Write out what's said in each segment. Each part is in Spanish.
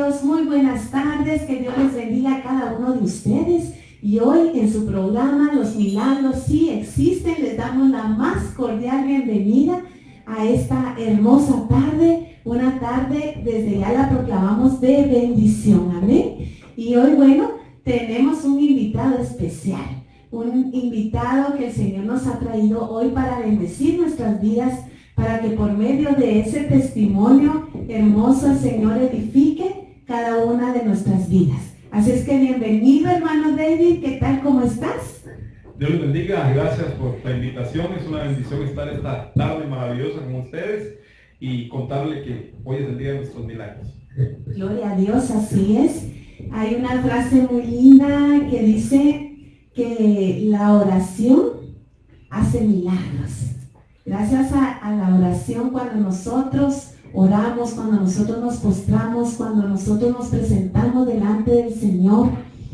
Dios, muy buenas tardes, que Dios les bendiga a cada uno de ustedes. Y hoy en su programa Los Milagros sí existen, les damos la más cordial bienvenida a esta hermosa tarde, una tarde desde ya la proclamamos de bendición, amén. Y hoy, bueno, tenemos un invitado especial, un invitado que el Señor nos ha traído hoy para bendecir nuestras vidas, para que por medio de ese testimonio hermoso el Señor edifique cada una de nuestras vidas. Así es que bienvenido, hermano David, ¿qué tal? ¿Cómo estás? Dios les bendiga, gracias por la invitación. Es una bendición estar esta tarde maravillosa con ustedes y contarle que hoy es el día de nuestros milagros. Gloria a Dios, así es. Hay una frase muy linda que dice que la oración hace milagros. Gracias a la oración, cuando nosotros oramos, cuando nosotros nos postramos, cuando nosotros nos presentamos delante del Señor,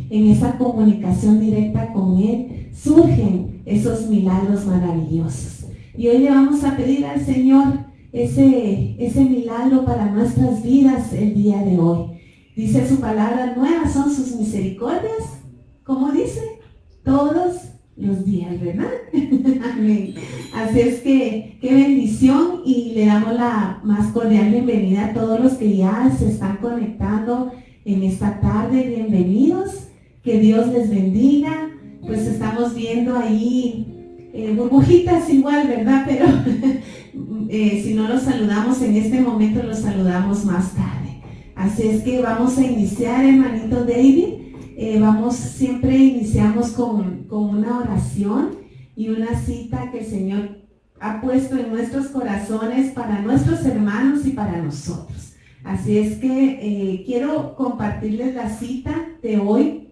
en esa comunicación directa con Él, surgen esos milagros maravillosos. Y hoy le vamos a pedir al Señor ese milagro para nuestras vidas el día de hoy. Dice su palabra, nuevas son sus misericordias, ¿cómo dice? Todos los días, ¿verdad? Amén. Así es que, qué bendición, y le damos la más cordial bienvenida a todos los que ya se están conectando en esta tarde. Bienvenidos, que Dios les bendiga. Pues estamos viendo ahí burbujitas igual, ¿verdad? Pero si no los saludamos en este momento, los saludamos más tarde. Así es que vamos a iniciar, hermanito David. Siempre iniciamos con una oración y una cita que el Señor ha puesto en nuestros corazones para nuestros hermanos y para nosotros. Así es que quiero compartirles la cita de hoy.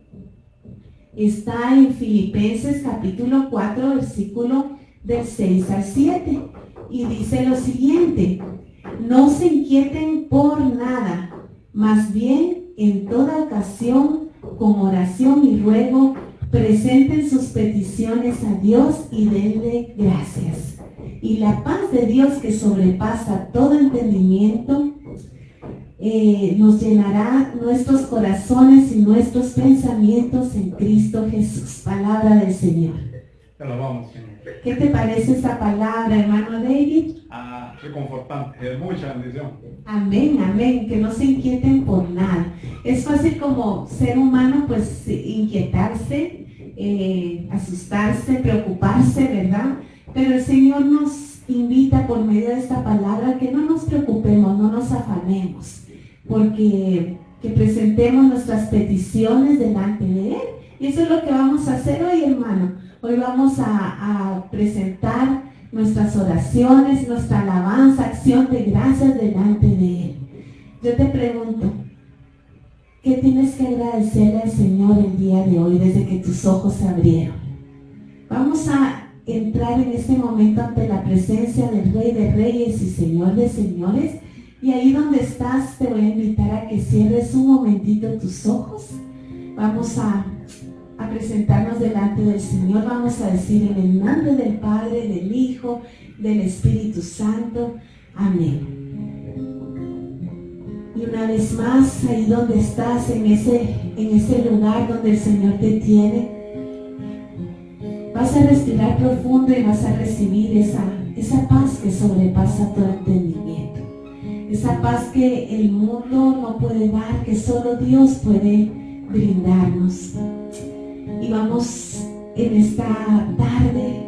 Está en Filipenses capítulo 4, versículo del 6 al 7, y dice lo siguiente: no se inquieten por nada, más bien en toda ocasión, con oración y ruego, presenten sus peticiones a Dios y denle gracias. Y la paz de Dios, que sobrepasa todo entendimiento, nos llenará nuestros corazones y nuestros pensamientos en Cristo Jesús. Palabra del Señor. Te alabamos, Señor. ¿Qué te parece esta palabra, hermano David? Reconfortante, es mucha bendición. Amén, amén, que no se inquieten por nada. Es fácil como ser humano, pues, inquietarse, asustarse, preocuparse, ¿verdad? Pero el Señor nos invita por medio de esta palabra que no nos preocupemos, no nos afanemos, porque que presentemos nuestras peticiones delante de Él. Y eso es lo que vamos a hacer hoy, hermano. Hoy vamos a presentar nuestras oraciones, nuestra alabanza, acción de gracias delante de Él. Yo te pregunto, ¿qué tienes que agradecerle al Señor el día de hoy desde que tus ojos se abrieron? Vamos a entrar en este momento ante la presencia del Rey de Reyes y Señor de Señores, y ahí donde estás te voy a invitar a que cierres un momentito tus ojos. Vamos a presentarnos delante del Señor. Vamos a decir en el nombre del Padre, del Hijo, del Espíritu Santo. Amén. Y una vez más, ahí donde estás, en ese lugar donde el Señor te tiene, vas a respirar profundo y vas a recibir esa paz que sobrepasa todo entendimiento. Esa paz que el mundo no puede dar, que solo Dios puede brindarnos. Y vamos en esta tarde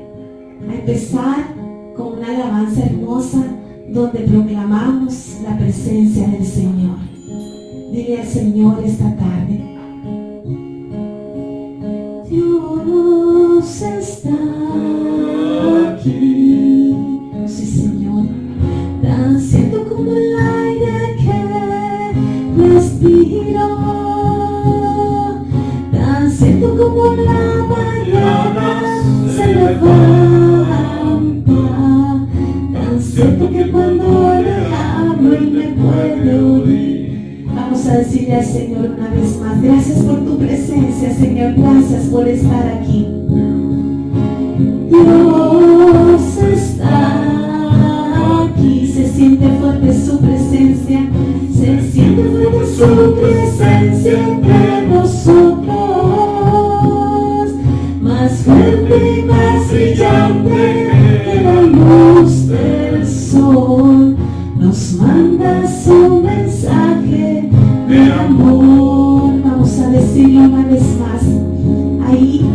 a empezar con una alabanza hermosa donde proclamamos la presencia del Señor. Dile al Señor esta tarde: Dios está aquí. Sí, Señor. Tan cierto como el aire que respiro, siento como la mañana se levanta, tan cierto que cuando le hablo Él me puede oír. Vamos a decirle al Señor una vez más: gracias por tu presencia, Señor, gracias por estar aquí. Dios está aquí, se siente fuerte su presencia, se siente fuerte su presencia. nos mandas un mensaje de amor. Vamos a decirlo una vez más. Ahí,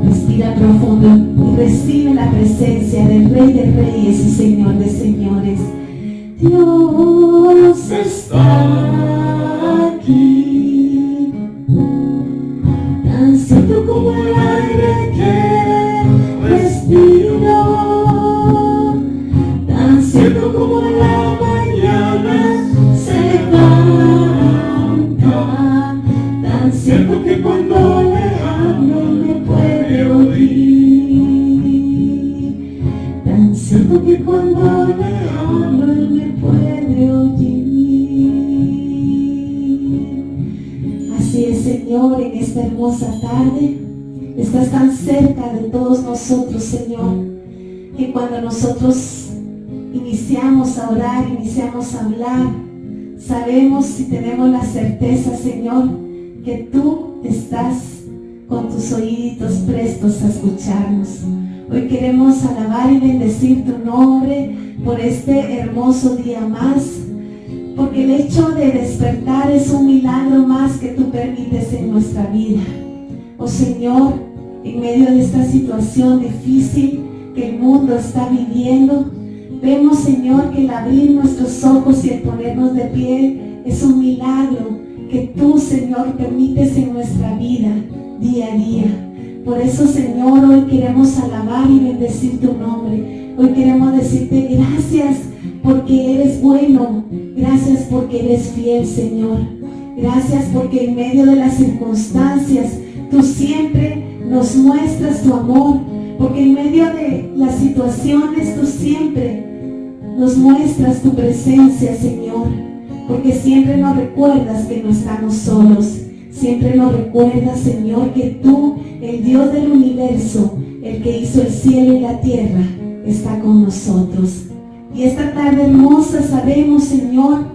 respira profundo y recibe la presencia del Rey de Reyes y Señor de Señores. Dios está aquí, tan cierto como el aire que respiro, tan cierto como la mañana se levanta, tan cierto que cuando le hablo me puede oír, tan cierto que cuando le hablo me puede oír. Así es, Señor, en esta hermosa tarde estás tan cerca de todos nosotros, Señor, que cuando nosotros iniciamos a orar, iniciamos a hablar, sabemos y tenemos la certeza, Señor, que tú estás con tus oíditos prestos a escucharnos. Hoy queremos alabar y bendecir tu nombre por este hermoso día más, porque el hecho de despertar es un milagro más que tú permites en nuestra vida. Oh Señor, en medio de esta situación difícil que el mundo está viviendo, vemos, Señor, que el abrir nuestros ojos y el ponernos de pie es un milagro que tú, Señor, permites en nuestra vida día a día. Por eso, Señor, hoy queremos alabar y bendecir tu nombre. Hoy queremos decirte gracias porque eres bueno. Gracias porque eres fiel, Señor. Gracias porque en medio de las circunstancias tú siempre nos muestras tu amor. Porque en medio de las situaciones tú siempre nos muestras tu presencia, Señor. Porque siempre nos recuerdas que no estamos solos. Siempre nos recuerdas, Señor, que tú, el Dios del universo, el que hizo el cielo y la tierra, está con nosotros. Y esta tarde hermosa sabemos, Señor,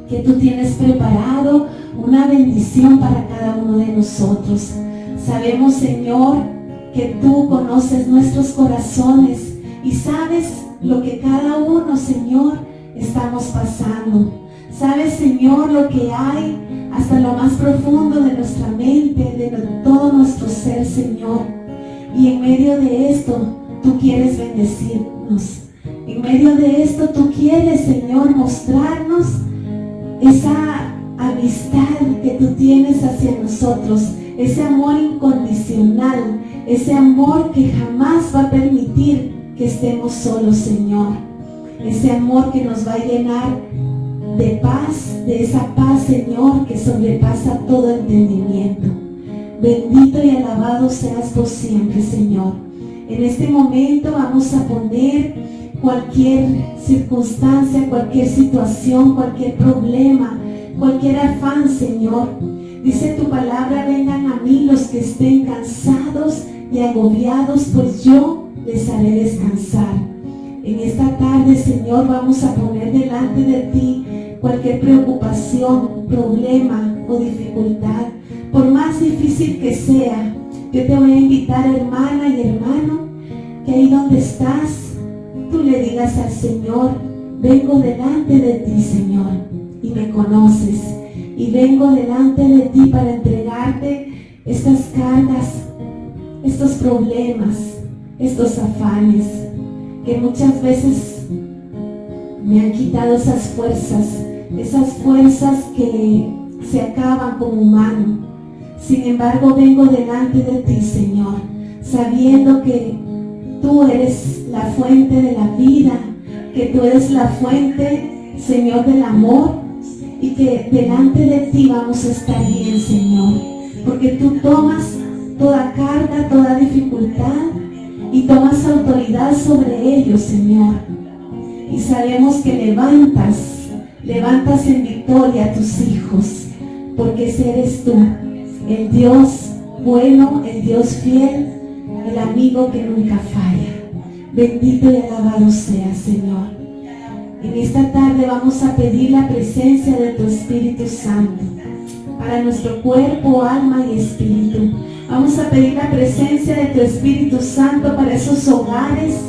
que tú tienes preparado una bendición para cada uno de nosotros. Sabemos, Señor, que tú conoces nuestros corazones y sabes lo que cada uno, Señor, estamos pasando. Sabes, Señor, lo que hay hasta lo más profundo de nuestra mente, de todo nuestro ser, Señor. Y en medio de esto, tú quieres bendecirnos. En medio de esto, tú quieres, Señor, mostrarnos esa amistad que tú tienes hacia nosotros, ese amor incondicional, ese amor que jamás va a permitir que estemos solos, Señor. Ese amor que nos va a llenar de paz, de esa paz, Señor, que sobrepasa todo entendimiento. Bendito y alabado seas por siempre, Señor. En este momento vamos a poner cualquier circunstancia, cualquier situación, cualquier problema, cualquier afán, Señor. Dice tu palabra: vengan a mí los que estén cansados y agobiados, pues yo les haré descansar. En esta tarde, Señor, vamos a poner delante de ti cualquier preocupación, problema o dificultad, por más difícil que sea. Yo te voy a invitar, hermana y hermano, que ahí donde estás, tú le digas al Señor: vengo delante de ti, Señor, y me conoces, y vengo delante de ti para entregarte estas cargas, estos problemas, estos afanes, que muchas veces me han quitado esas fuerzas que se acaban como humano. Sin embargo, vengo delante de ti, Señor, sabiendo que tú eres la fuente de la vida, que tú eres la fuente, Señor, del amor, y que delante de ti vamos a estar bien, Señor, porque tú tomas toda carga, toda dificultad y tomas autoridad sobre ellos, Señor. Y sabemos que levantas en victoria a tus hijos, porque ese eres tú, el Dios bueno, el Dios fiel, el amigo que nunca falla. Bendito y alabado sea, Señor. En esta tarde vamos a pedir la presencia de tu Espíritu Santo para nuestro cuerpo, alma y espíritu. Vamos a pedir la presencia de tu Espíritu Santo para esos hogares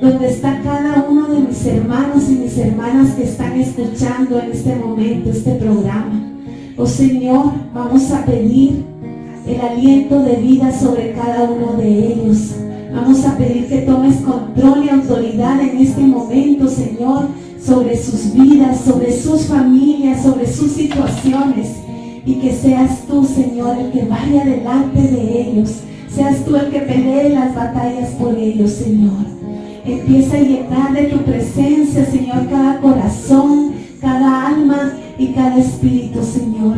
donde está cada uno de mis hermanos y mis hermanas que están escuchando en este momento este programa. Oh Señor, vamos a pedir el aliento de vida sobre cada uno de ellos. Vamos a pedir que tomes control y autoridad en este momento, Señor, sobre sus vidas, sobre sus familias, sobre sus situaciones, y que seas tú, Señor, el que vaya delante de ellos, seas tú el que pelee las batallas por ellos, Señor. Empieza a llenar de tu presencia, Señor, cada corazón, cada alma y cada espíritu, Señor.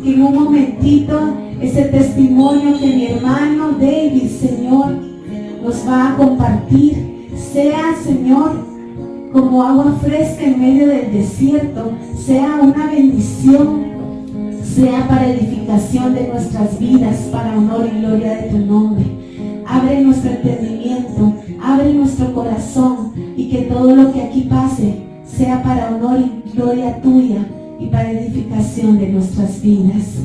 Que en un momentito ese testimonio que mi hermano David, Señor, nos va a compartir, sea, Señor, como agua fresca en medio del desierto, sea una bendición, sea para edificación de nuestras vidas, para honor y gloria de tu nombre. Abre nuestro entendimiento, abre nuestro corazón, y que todo lo que aquí pase sea para honor y gloria tuya y para edificación de nuestras vidas.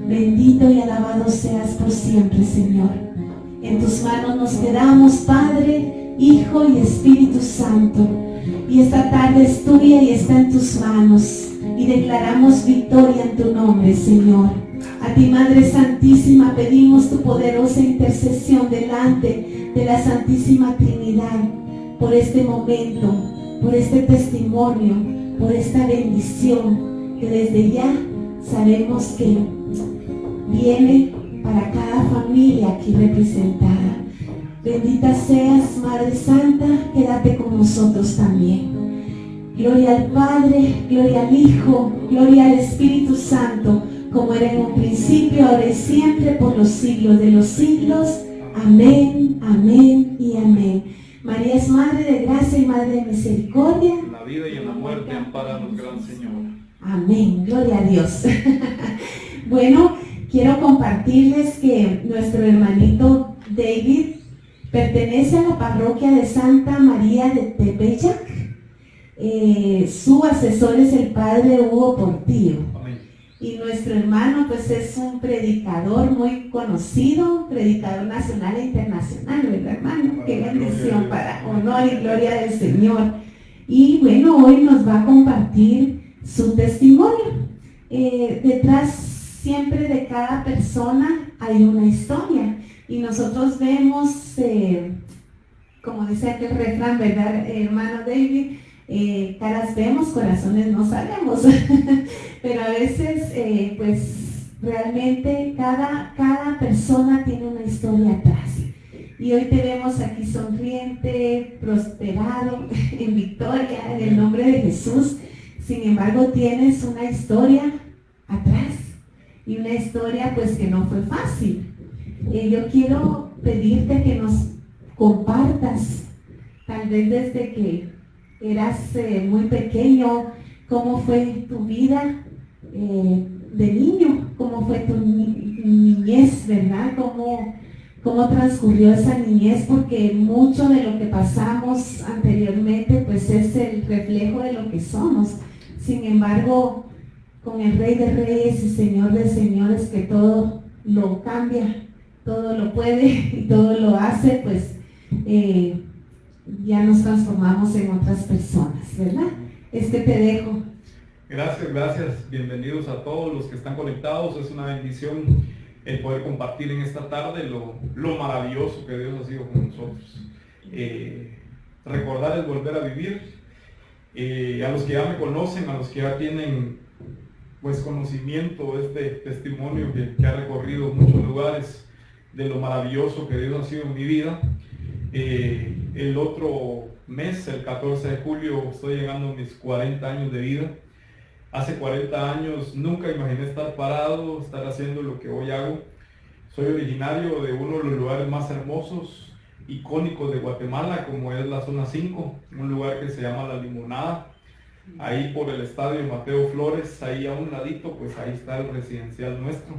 Bendito y alabado seas por siempre, Señor. En tus manos nos quedamos, Padre, Hijo y Espíritu Santo. Y esta tarde es tuya y está en tus manos. Y declaramos victoria en tu nombre, Señor. A ti, Madre Santísima, pedimos tu poderosa intercesión delante de la Santísima Trinidad por este momento, por este testimonio, por esta bendición que desde ya sabemos que viene para cada familia aquí representada. Bendita seas, Madre Santa, quédate con nosotros también. Gloria al Padre, gloria al Hijo, gloria al Espíritu Santo, como era en un principio, ahora y siempre, por los siglos de los siglos. Amén, amén y amén. María es Madre de gracia y Madre de misericordia. En la vida y en la muerte, ampáranos, Gran Señor. Amén, gloria a Dios. Bueno, quiero compartirles que nuestro hermanito David pertenece a la parroquia de Santa María de Tepeyac. Su asesor es el padre Hugo Portillo. Amén. Y nuestro hermano pues es un predicador muy conocido, predicador nacional e internacional, ¿verdad, hermano? Qué bendición, para honor y gloria del Señor. Y bueno, hoy nos va a compartir su testimonio. Detrás siempre de cada persona hay una historia, y nosotros vemos, como dice aquel refrán, ¿verdad, hermano David? Caras vemos, corazones no sabemos. Pero a veces pues realmente cada persona tiene una historia atrás, y hoy te vemos aquí sonriente, prosperado, en victoria, en el nombre de Jesús. Sin embargo, tienes una historia atrás, y una historia pues que no fue fácil. Yo quiero pedirte que nos compartas, tal vez desde que eras muy pequeño, cómo fue tu vida de niño, cómo fue tu niñez, ¿verdad? Cómo transcurrió esa niñez, porque mucho de lo que pasamos anteriormente pues es el reflejo de lo que somos. Sin embargo, con el Rey de Reyes y Señor de Señores, que todo lo cambia, todo lo puede y todo lo hace, pues ya nos transformamos en otras personas, ¿verdad? Te dejo. Gracias. Bienvenidos a todos los que están conectados. Es una bendición el poder compartir en esta tarde lo maravilloso que Dios ha sido con nosotros. Recordar es volver a vivir. A los que ya me conocen, a los que ya tienen pues conocimiento de este testimonio que ha recorrido muchos lugares, de lo maravilloso que Dios ha sido en mi vida. El otro mes, el 14 de julio, estoy llegando a mis 40 años de vida. Hace 40 años nunca imaginé estar parado, estar haciendo lo que hoy hago. Soy originario de uno de los lugares más hermosos, icónicos de Guatemala, como es la zona 5, un lugar que se llama La Limonada. Ahí por el estadio Mateo Flores, ahí a un ladito, pues ahí está el residencial nuestro.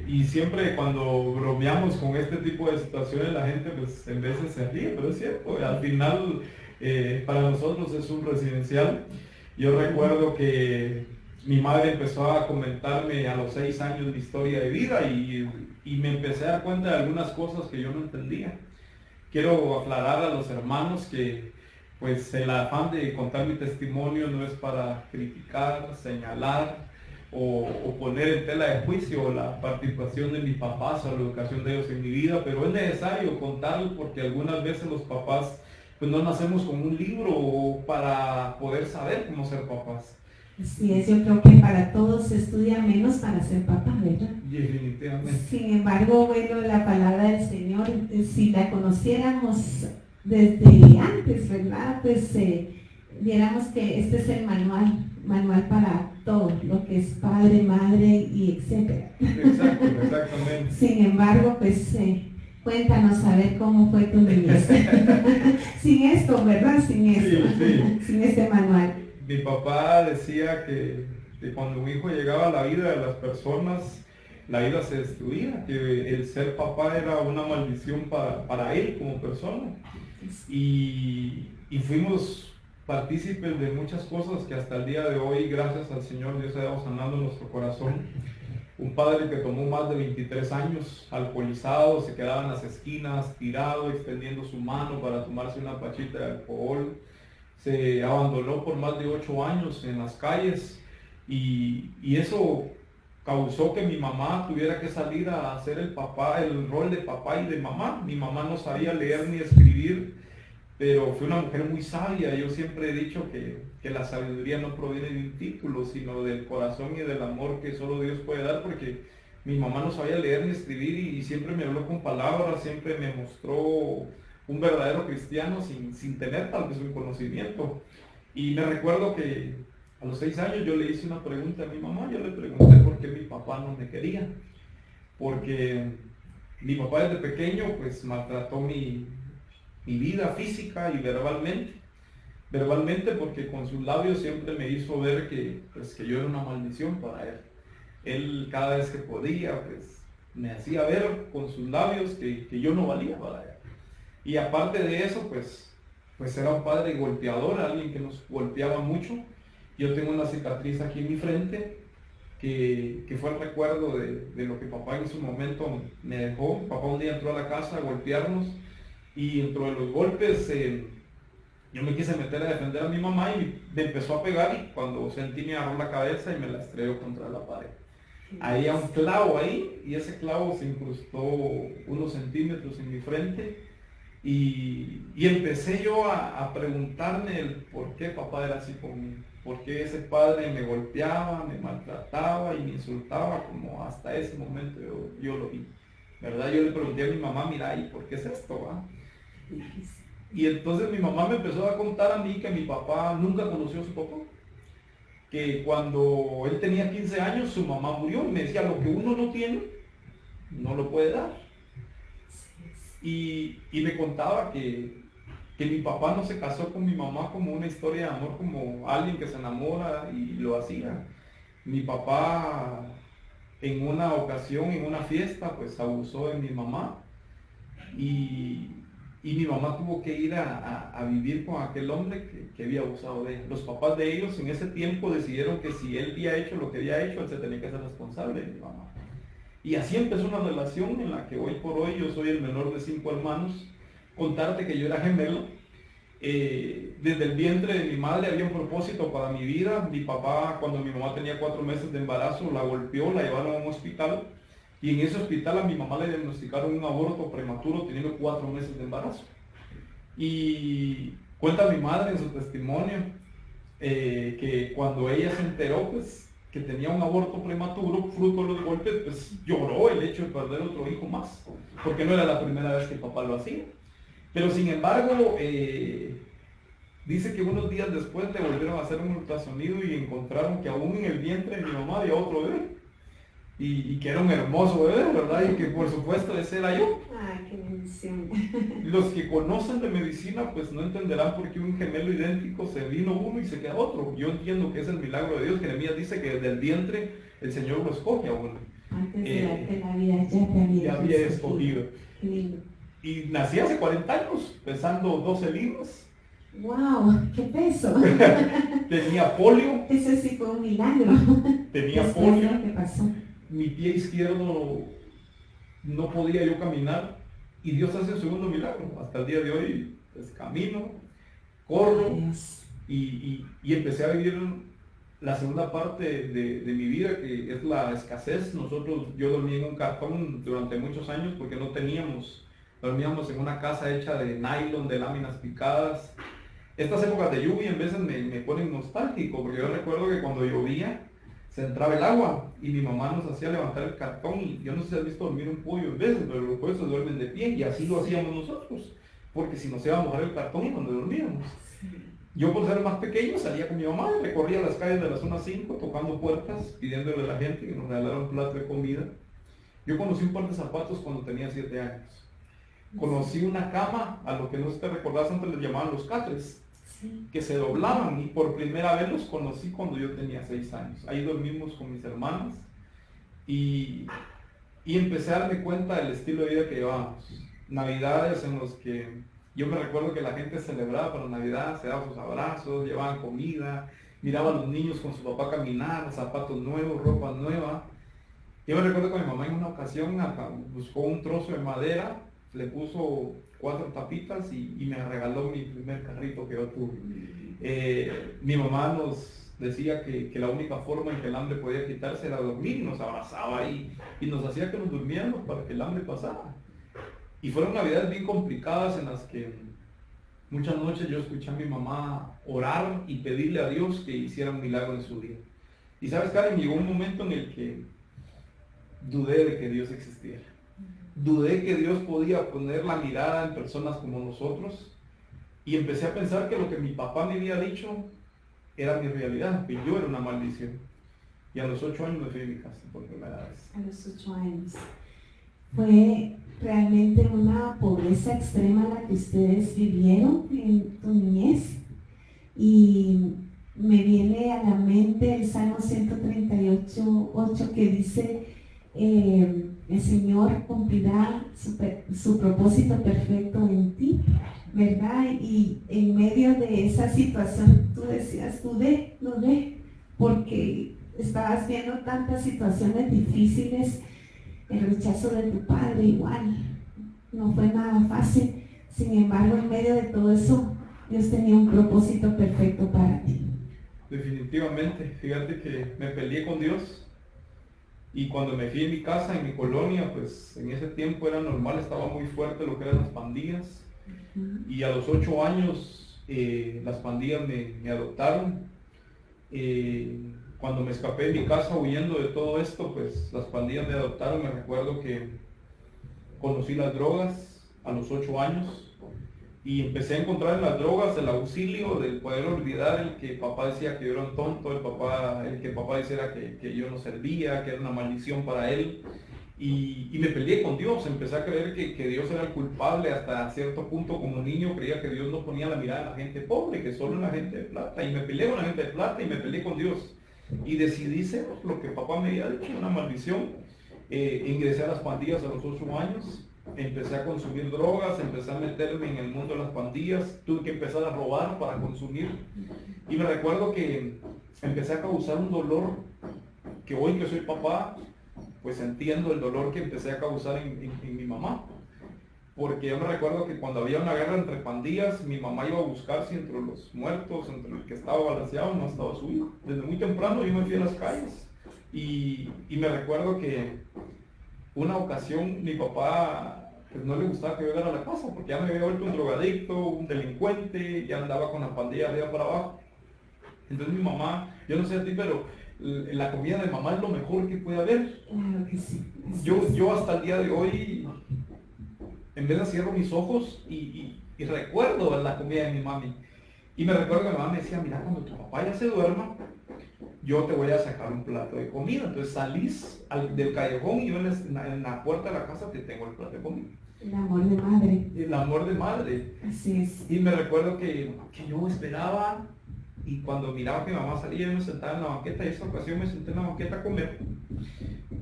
Y siempre cuando bromeamos con este tipo de situaciones, la gente pues en veces se ríe, pero es cierto, al final para nosotros es un residencial. Yo recuerdo que mi madre empezó a comentarme a los 6 años mi historia de vida, y me empecé a dar cuenta de algunas cosas que yo no entendía. quiero aclarar a los hermanos que pues el afán de contar mi testimonio no es para criticar, señalar o poner en tela de juicio la participación de mis papás o la educación de ellos en mi vida, pero es necesario contarlo porque algunas veces los papás pues no nacemos con un libro para poder saber cómo ser papás. Así es, yo creo que para todos se estudia menos para ser papá, ¿verdad? Definitivamente. Sin embargo, bueno, la palabra del Señor, si la conociéramos desde antes, ¿verdad? Pues viéramos que este es el manual para todo, lo que es padre, madre y etcétera. Exacto, exactamente. Sin embargo, pues cuéntanos a ver cómo fue tu niñez. Sin esto, ¿verdad? Sin esto, sí. Sin este manual. Mi papá decía que cuando un hijo llegaba a la vida de las personas, la vida se destruía, que el ser papá era una maldición para él como persona. Y fuimos partícipes de muchas cosas que hasta el día de hoy, gracias al Señor, Dios ha ido sanando nuestro corazón. Un padre que tomó más de 23 años, alcoholizado, se quedaba en las esquinas, tirado, extendiendo su mano para tomarse una pachita de alcohol. Se abandonó por más de 8 años en las calles y eso causó que mi mamá tuviera que salir a hacer el rol de papá y de mamá. Mi mamá no sabía leer ni escribir, pero fue una mujer muy sabia. Yo siempre he dicho que la sabiduría no proviene de un título, sino del corazón y del amor que solo Dios puede dar, porque mi mamá no sabía leer ni escribir y siempre me habló con palabras, siempre me mostró un verdadero cristiano sin tener tal vez un conocimiento. Y me recuerdo que a los 6 años yo le hice una pregunta a mi mamá. Yo le pregunté por qué mi papá no me quería, porque mi papá desde pequeño pues maltrató mi vida física y verbalmente porque con sus labios siempre me hizo ver que yo era una maldición para él. Él cada vez que podía pues me hacía ver con sus labios que yo no valía para él. Y aparte de eso, pues era un padre golpeador, alguien que nos golpeaba mucho. Yo tengo una cicatriz aquí en mi frente, que fue el recuerdo de lo que papá en su momento me dejó. Papá un día entró a la casa a golpearnos, y dentro de los golpes yo me quise meter a defender a mi mamá y me empezó a pegar, y cuando sentí me agarró la cabeza y me la estrelló contra la pared. Había un clavo ahí, y ese clavo se incrustó unos centímetros en mi frente. Y empecé yo a preguntarme el por qué papá era así conmigo, por qué ese padre me golpeaba, me maltrataba y me insultaba como hasta ese momento yo lo vi, ¿verdad? Yo le pregunté a mi mamá, mira, ¿y por qué es esto? ¿Va? Y entonces mi mamá me empezó a contar a mí que mi papá nunca conoció a su papá, que cuando él tenía 15 años su mamá murió, y me decía, lo que uno no tiene, no lo puede dar. Y me contaba que mi papá no se casó con mi mamá como una historia de amor, como alguien que se enamora y lo hacía. Mi papá en una ocasión, en una fiesta, pues abusó de mi mamá, y mi mamá tuvo que ir a vivir con aquel hombre que había abusado de ella. Los papás de ellos en ese tiempo decidieron que si él había hecho lo que había hecho, él se tenía que hacer responsable de mi mamá. Y así empezó una relación en la que hoy por hoy yo soy el menor de 5 hermanos. Contarte que yo era gemelo. Desde el vientre de mi madre había un propósito para mi vida. Mi papá, cuando mi mamá tenía 4 meses de embarazo, la golpeó, la llevaron a un hospital. Y en ese hospital a mi mamá le diagnosticaron un aborto prematuro teniendo 4 meses de embarazo. Y cuenta mi madre en su testimonio que cuando ella se enteró, pues, que tenía un aborto prematuro, fruto de los golpes, pues lloró el hecho de perder otro hijo más, porque no era la primera vez que el papá lo hacía. Pero sin embargo, dice que unos días después le volvieron a hacer un ultrasonido y encontraron que aún en el vientre de mi mamá había otro bebé. Y que era un hermoso bebé, ¿verdad? Y que por supuesto ese era yo. Ay, qué bendición. Los que conocen de medicina pues no entenderán por qué un gemelo idéntico se vino uno y se queda otro. Yo entiendo que es el milagro de Dios. Jeremías dice que desde el vientre el Señor lo escoge a uno. Antes de darte la vida ya había escogido. Lindo. Y nací hace 40 años, pesando 12 libras. ¡Wow! ¡Qué peso! Tenía polio. Ese sí fue un milagro. Tenía polio. ¿Qué pasó? Mi pie izquierdo no podía yo caminar. Y Dios hace un segundo milagro. Hasta el día de hoy, pues camino, corro y empecé a vivir la segunda parte de mi vida, que es la escasez. Yo dormí en un cartón durante muchos años porque no teníamos, dormíamos en una casa hecha de nylon, de láminas picadas. Estas épocas de lluvia en veces me ponen nostálgico, porque yo recuerdo que cuando llovía se entraba el agua y mi mamá nos hacía levantar el cartón, y yo no sé si has visto dormir un pollo en veces, pero los pollos se duermen de pie y así lo hacíamos nosotros, porque si no se iba a mojar el cartón y cuando dormíamos. Yo, por ser más pequeño, salía con mi mamá, recorría las calles de la zona 5 tocando puertas, pidiéndole a la gente que nos regalara un plato de comida. Yo conocí un par de zapatos cuando tenía 7 años. Conocí una cama, a lo que no sé si te recordás, antes les llamaban los catres, que se doblaban, y por primera vez los conocí cuando yo tenía 6 años. Ahí dormimos con mis hermanas y empecé a darme cuenta del estilo de vida que llevábamos. Navidades en los que yo me recuerdo que la gente celebraba para Navidad, se daba sus abrazos, llevaban comida, miraba a los niños con su papá caminar, zapatos nuevos, ropa nueva. Yo me recuerdo que mi mamá en una ocasión buscó un trozo de madera, le puso 4 tapitas y me regaló mi primer carrito que yo tuve. Mi mamá nos decía que la única forma en que el hambre podía quitarse era dormir, nos abrazaba y nos hacía que nos durmiéramos para que el hambre pasara. Y fueron navidades bien complicadas en las que muchas noches yo escuché a mi mamá orar y pedirle a Dios que hiciera un milagro en su vida. Y sabes, Karen, llegó un momento en el que dudé de que Dios existiera. Dudé que Dios podía poner la mirada en personas como nosotros y empecé a pensar que lo que mi papá me había dicho era mi realidad, que yo era una maldición. Y a los 8 años me fui a mi casa por primera vez. A los 8 años. Fue realmente una pobreza extrema la que ustedes vivieron en tu niñez. Y me viene a la mente el Salmo 138:8 que dice, el Señor cumplirá su propósito perfecto en ti, ¿verdad? Y en medio de esa situación tú decías, dudé, porque estabas viendo tantas situaciones difíciles, el rechazo de tu padre igual, no fue nada fácil. Sin embargo, en medio de todo eso, Dios tenía un propósito perfecto para ti. Definitivamente, fíjate que me peleé con Dios y cuando me fui en mi casa, en mi colonia, pues en ese tiempo era normal, estaba muy fuerte lo que eran las pandillas. Y a los 8 años las pandillas me adoptaron. Cuando me escapé de mi casa huyendo de todo esto, pues las pandillas me adoptaron. Me recuerdo que conocí las drogas a los 8 años y empecé a encontrar en las drogas el auxilio de poder olvidar el que papá decía que yo era un tonto, el que papá decía que yo no servía, que era una maldición para él. Y me peleé con Dios, empecé a creer que Dios era el culpable. Hasta cierto punto como niño creía que Dios no ponía la mirada en la gente pobre, que solo en la gente de plata. Y me peleé con la gente de plata y me peleé con Dios. Y decidí ser lo que papá me había dicho, una maldición. Ingresé a las pandillas a los 8 años, empecé a consumir drogas, empecé a meterme en el mundo de las pandillas, tuve que empezar a robar para consumir. Y me recuerdo que empecé a causar un dolor que hoy que soy papá, pues entiendo el dolor que empecé a causar en mi mamá. Porque yo me recuerdo que cuando había una guerra entre pandillas, mi mamá iba a buscar si entre los muertos, entre el que estaba balanceado, no estaba su hijo. Desde muy temprano yo me fui a las calles. Y me recuerdo que una ocasión mi papá pues no le gustaba que yo llegara a la casa, porque ya me había vuelto un drogadicto, un delincuente, ya andaba con la pandilla de arriba para abajo. Entonces mi mamá, yo no sé a ti, pero la comida de mamá es lo mejor que puede haber. Claro que sí. Yo hasta el día de hoy, en vez de cierro mis ojos y recuerdo la comida de mi mami. Y me recuerdo que mi mamá me decía, mira, cuando tu papá ya se duerma, yo te voy a sacar un plato de comida. Entonces salís del callejón y yo en la puerta de la casa te tengo el plato de comida. El amor de madre. El amor de madre. Así es. Y me recuerdo que yo esperaba, y cuando miraba que mi mamá salía, yo me sentaba en la banqueta, y esta ocasión me senté en la banqueta a comer.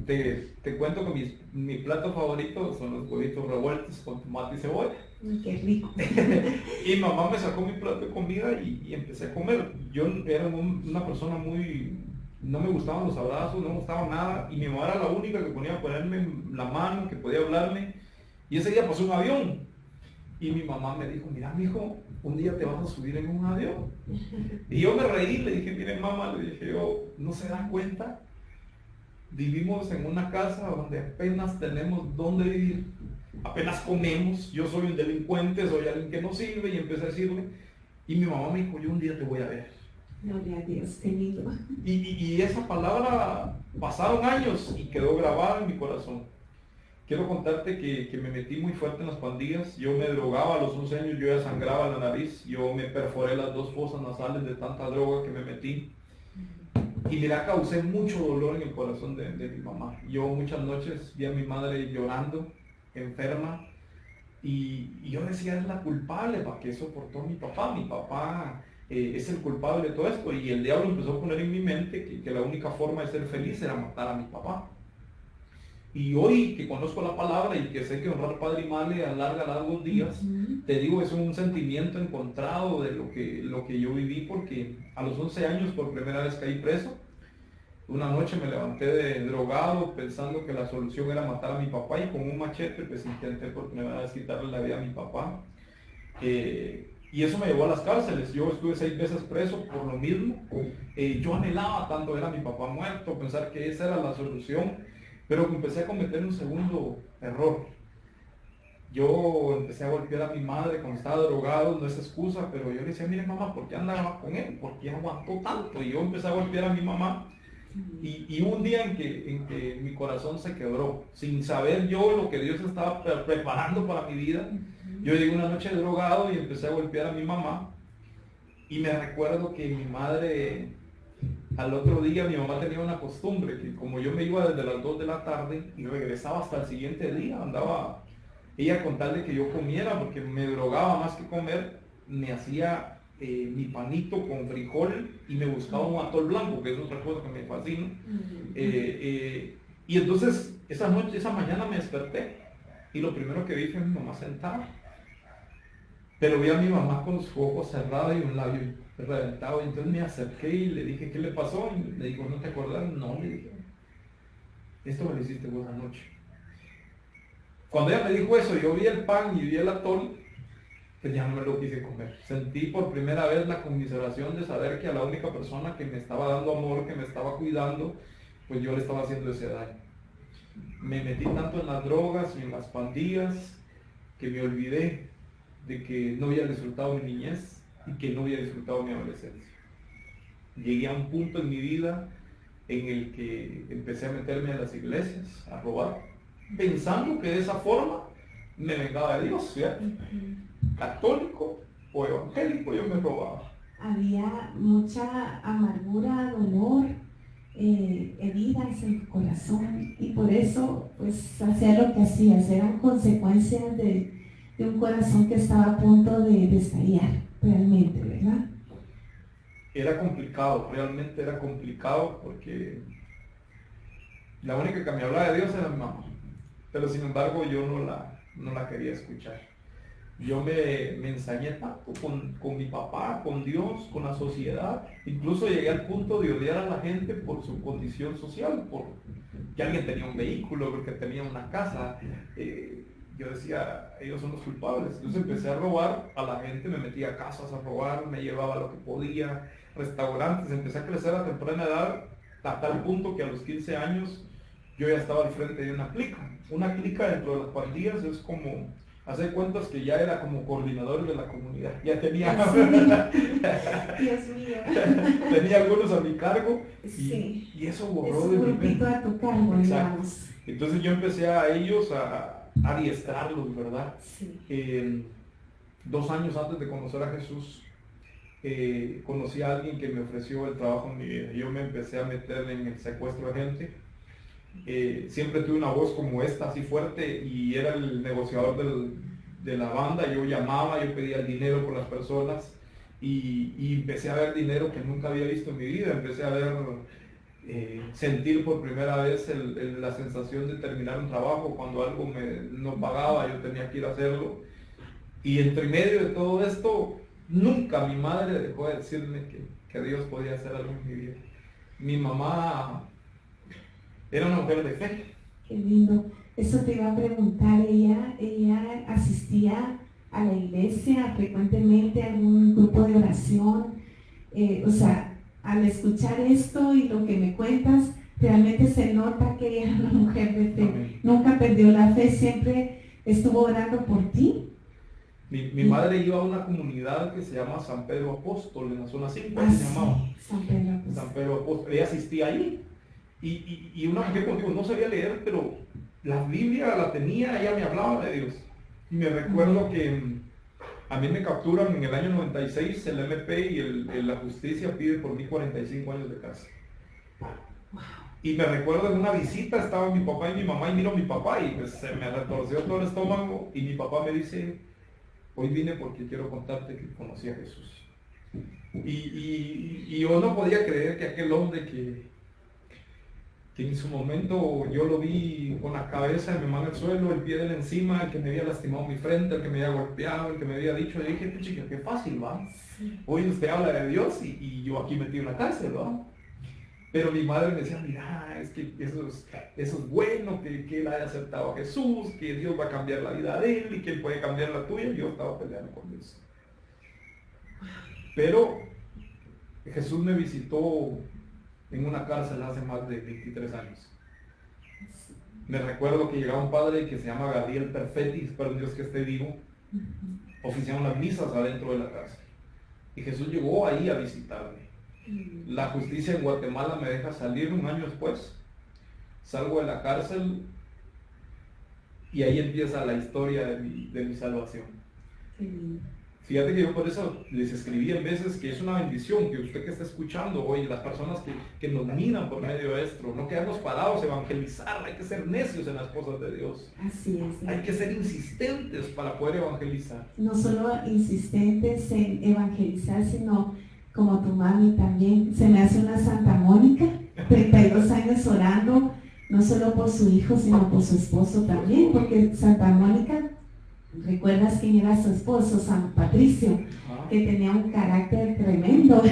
Te cuento que mi plato favorito son los huevitos revueltos con tomate y cebolla. Qué rico. Y mamá me sacó mi plato de comida y empecé a comer. Yo era una persona no me gustaban los abrazos, no me gustaba nada, y mi mamá era la única que podía ponerme la mano, que podía hablarme. Y ese día pasó un avión. Y mi mamá me dijo, mira, mijo, un día te vas a subir en un avión. Y yo me reí, le dije, miren mamá, le dije yo, ¿no se dan cuenta? Vivimos en una casa donde apenas tenemos dónde vivir, apenas comemos, yo soy un delincuente, soy alguien que no sirve, y empecé a decirle, y mi mamá me dijo, yo un día te voy a ver. Gloria a Dios, qué lindo. Y esa palabra pasaron años y quedó grabada en mi corazón. Quiero contarte que me metí muy fuerte en las pandillas. Yo me drogaba a los 11 años, yo ya sangraba la nariz, yo me perforé las 2 fosas nasales de tanta droga que me metí. Y mira, causé mucho dolor en el corazón de mi mamá. Yo muchas noches vi a mi madre llorando, enferma, y yo decía, es la culpable, ¿para qué soportó mi papá? Mi papá es el culpable de todo esto. Y el diablo empezó a poner en mi mente que la única forma de ser feliz era matar a mi papá. Y hoy que conozco la palabra y que sé que honrar padre y madre alarga largos días, te digo, es un sentimiento encontrado de lo que yo viví, porque a los 11 años por primera vez caí preso. Una noche me levanté de drogado pensando que la solución era matar a mi papá, y con un machete pues intenté por primera vez quitarle la vida a mi papá. Y eso me llevó a las cárceles. Yo estuve 6 veces preso por lo mismo. Yo anhelaba tanto ver a mi papá muerto, pensar que esa era la solución, pero empecé a cometer un segundo error. Yo empecé a golpear a mi madre cuando estaba drogado, no es excusa, pero yo le decía, mire mamá, ¿por qué andaba con él? ¿Por qué aguantó tanto? Y yo empecé a golpear a mi mamá. Y hubo un día en que mi corazón se quebró, sin saber yo lo que Dios estaba preparando para mi vida. Yo llegué una noche drogado y empecé a golpear a mi mamá. Y me recuerdo que mi madre, al otro día, mi mamá tenía una costumbre, que como yo me iba desde las 2 de la tarde y regresaba hasta el siguiente día, andaba ella con tal de que yo comiera, porque me drogaba más que comer, me hacía mi panito con frijol y me buscaba un atol blanco, que es otra cosa que me fascina. Y entonces esa noche, esa mañana me desperté y lo primero que vi fue a mi mamá sentada. Pero vi a mi mamá con los ojos cerrados y un labio reventado, y entonces me acerqué y le dije, ¿qué le pasó? Y me dijo, ¿no te acuerdas? No, le dije, esto me lo hiciste vos anoche. Cuando ella me dijo eso, yo vi el pan y vi el atol, pues ya no me lo quise comer. Sentí por primera vez la conmiseración de saber que a la única persona que me estaba dando amor, que me estaba cuidando, pues yo le estaba haciendo ese daño. Me metí tanto en las drogas y en las pandillas que me olvidé de que no había disfrutado mi niñez y que no había disfrutado mi adolescencia. Llegué a un punto en mi vida en el que empecé a meterme a las iglesias, a robar, pensando que de esa forma me vengaba de Dios, ¿cierto? Católico o evangélico, yo me robaba. Había mucha amargura, dolor, heridas en tu corazón, y por eso pues hacía lo que hacías. Eran consecuencias de un corazón que estaba a punto de estallar realmente, ¿verdad? Era complicado, realmente era complicado, porque la única que me hablaba de Dios era mi mamá, pero sin embargo yo no la quería escuchar. Yo me ensañé tanto con mi papá, con Dios, con la sociedad. Incluso llegué al punto de odiar a la gente por su condición social, por que alguien tenía un vehículo, porque tenía una casa. Yo decía, ellos son los culpables. Entonces empecé a robar a la gente, me metía a casas a robar, me llevaba lo que podía, restaurantes. Empecé a crecer a temprana edad, a tal punto que a los 15 años yo ya estaba al frente de una clica. Una clica dentro de las pandillas es como hacer cuentas que ya era como coordinador de la comunidad. Ya tenía, Dios mío. tenía algunos a mi cargo, Sí. y eso borró Es de un mi grupito mente. a tu cargo, Exacto. digamos. Entonces yo empecé a ellos a adiestrarlos, ¿verdad? Sí. 2 años antes de conocer a Jesús, conocí a alguien que me ofreció el trabajo en mi vida. Yo me empecé a meter en el secuestro de gente. Siempre tuve una voz como esta, así fuerte, y era el negociador de la banda. Yo llamaba, yo pedía el dinero por las personas, y empecé a ver dinero que nunca había visto en mi vida. Empecé a ver, sentir por primera vez la sensación de terminar un trabajo. Cuando algo no pagaba, yo tenía que ir a hacerlo. Y entre medio de todo esto, nunca mi madre dejó de decirme que Dios podía hacer algo en mi vida. Mi mamá era una mujer de fe. Qué lindo. Eso te iba a preguntar, ella asistía a la iglesia frecuentemente, a algún grupo de oración. O sea, al escuchar esto y lo que me cuentas, realmente se nota que ella era una mujer de fe. Amén. Nunca perdió la fe, siempre estuvo orando por ti. Mi madre iba a una comunidad que se llama San Pedro Apóstol, en la zona 5, se llamaba. San Pedro Apóstol. San Pedro Apóstol. Ella asistía ahí. Y una mujer contigo, no sabía leer, pero la Biblia la tenía, ella me hablaba de Dios. Y me recuerdo que a mí me capturan en el año 96, el MP y la justicia pide por mí 45 años de cárcel. Y me recuerdo en una visita, estaba mi papá y mi mamá, y miro a mi papá y pues se me retorció todo el estómago, y mi papá me dice, hoy vine porque quiero contarte que conocí a Jesús. Y yo no podía creer que aquel hombre que en su momento yo lo vi con la cabeza de mi mano en el suelo, el pie de él encima, el que me había lastimado mi frente, el que me había golpeado, el que me había dicho, y dije, puchica, qué fácil, ¿va? Sí. Hoy usted habla de Dios y yo aquí metido en la cárcel, ¿va? Pero mi madre me decía, mira, es que eso es bueno, que él haya aceptado a Jesús, que Dios va a cambiar la vida de él y que él puede cambiar la tuya. Y yo estaba peleando con Dios. Pero Jesús me visitó en una cárcel hace más de 23 años. Me recuerdo que llegaba un padre que se llama Gabriel Perfetti, espero en Dios que esté vivo, oficiaban las misas adentro de la cárcel. Y Jesús llegó ahí a visitarme. La justicia en Guatemala me deja salir un año después. Salgo de la cárcel y ahí empieza la historia de mi salvación. Fíjate que yo por eso les escribí en veces que es una bendición que usted que está escuchando hoy, las personas que nos miran por medio de esto, no quedarnos parados, evangelizar, hay que ser necios en las cosas de Dios. Así es. Hay que ser insistentes para poder evangelizar. No solo insistentes en evangelizar, sino como tu mami también. Se me hace una Santa Mónica, 32 años orando, no solo por su hijo, sino por su esposo también, porque Santa Mónica, ¿recuerdas quién era su esposo? San Patricio, que tenía un carácter tremendo,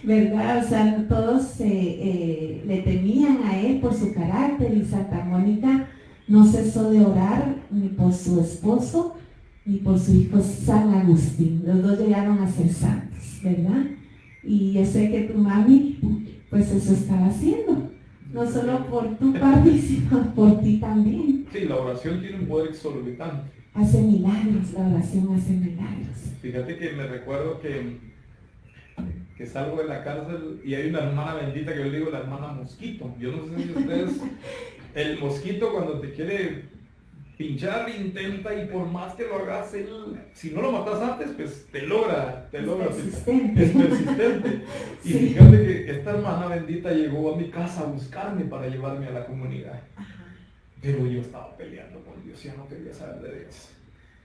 ¿verdad? O sea, todos le temían a él por su carácter, y Santa Mónica no cesó de orar ni por su esposo ni por su hijo San Agustín. Los dos llegaron a ser santos, ¿verdad? Y yo sé que tu mami, pues eso estaba haciendo, no solo por tu parte, sino por ti también. Sí, la oración tiene un poder exorbitante. Hace milagros, la oración hace milagros. Fíjate que me recuerdo que salgo de la cárcel y hay una hermana bendita que yo le digo la hermana mosquito. Yo no sé si ustedes, el mosquito cuando te quiere pinchar intenta, y por más que lo hagas, él, si no lo matas antes, pues te logra. Es persistente. Es persistente. Y Sí. fíjate que esta hermana bendita llegó a mi casa a buscarme para llevarme a la comunidad. Pero yo estaba peleando con Dios, ya no quería saber de Dios.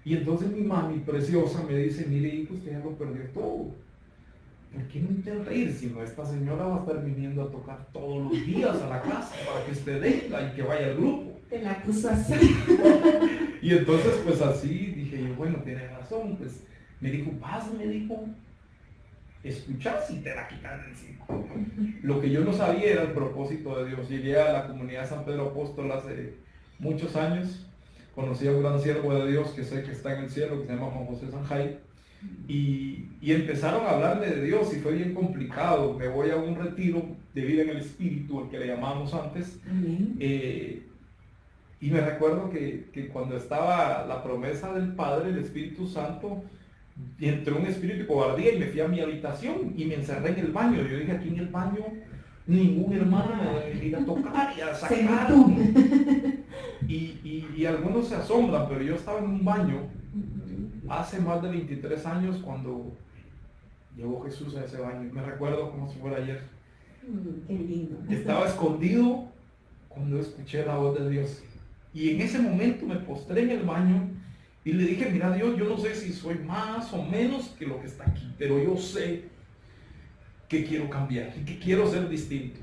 Y entonces mi mami preciosa me dice, mire hijo, usted ya lo perdió todo. ¿Por qué no intenta ir? Si no, esta señora va a estar viniendo a tocar todos los días a la casa para que usted venga y que vaya al grupo. Te la puso así. Y entonces pues así dije yo, bueno, tiene razón. Pues me dijo, vas, me dijo, escuchás y te la quitan de encima. Lo que yo no sabía era el propósito de Dios. Llegué a la comunidad de San Pedro Apóstol hace muchos años. Conocí a un gran siervo de Dios que sé que está en el cielo, que se llama Juan José Sanjay. Y empezaron a hablarme de Dios y fue bien complicado. Me voy a un retiro de vida en el Espíritu, el que le llamábamos antes. Y me recuerdo que cuando estaba la promesa del Padre, el Espíritu Santo, entró un espíritu de cobardía y me fui a mi habitación y me encerré en el baño. Yo dije, aquí en el baño ningún hermano me va a venir a tocar y a sacar. Y algunos se asombran, pero yo estaba en un baño hace más de 23 años cuando llegó Jesús a ese baño. Me recuerdo como si fuera ayer. Qué lindo. Estaba escondido cuando escuché la voz de Dios. Y en ese momento me postré en el baño y le dije, mira Dios, yo no sé si soy más o menos que lo que está aquí, pero yo sé que quiero cambiar y que quiero ser distinto.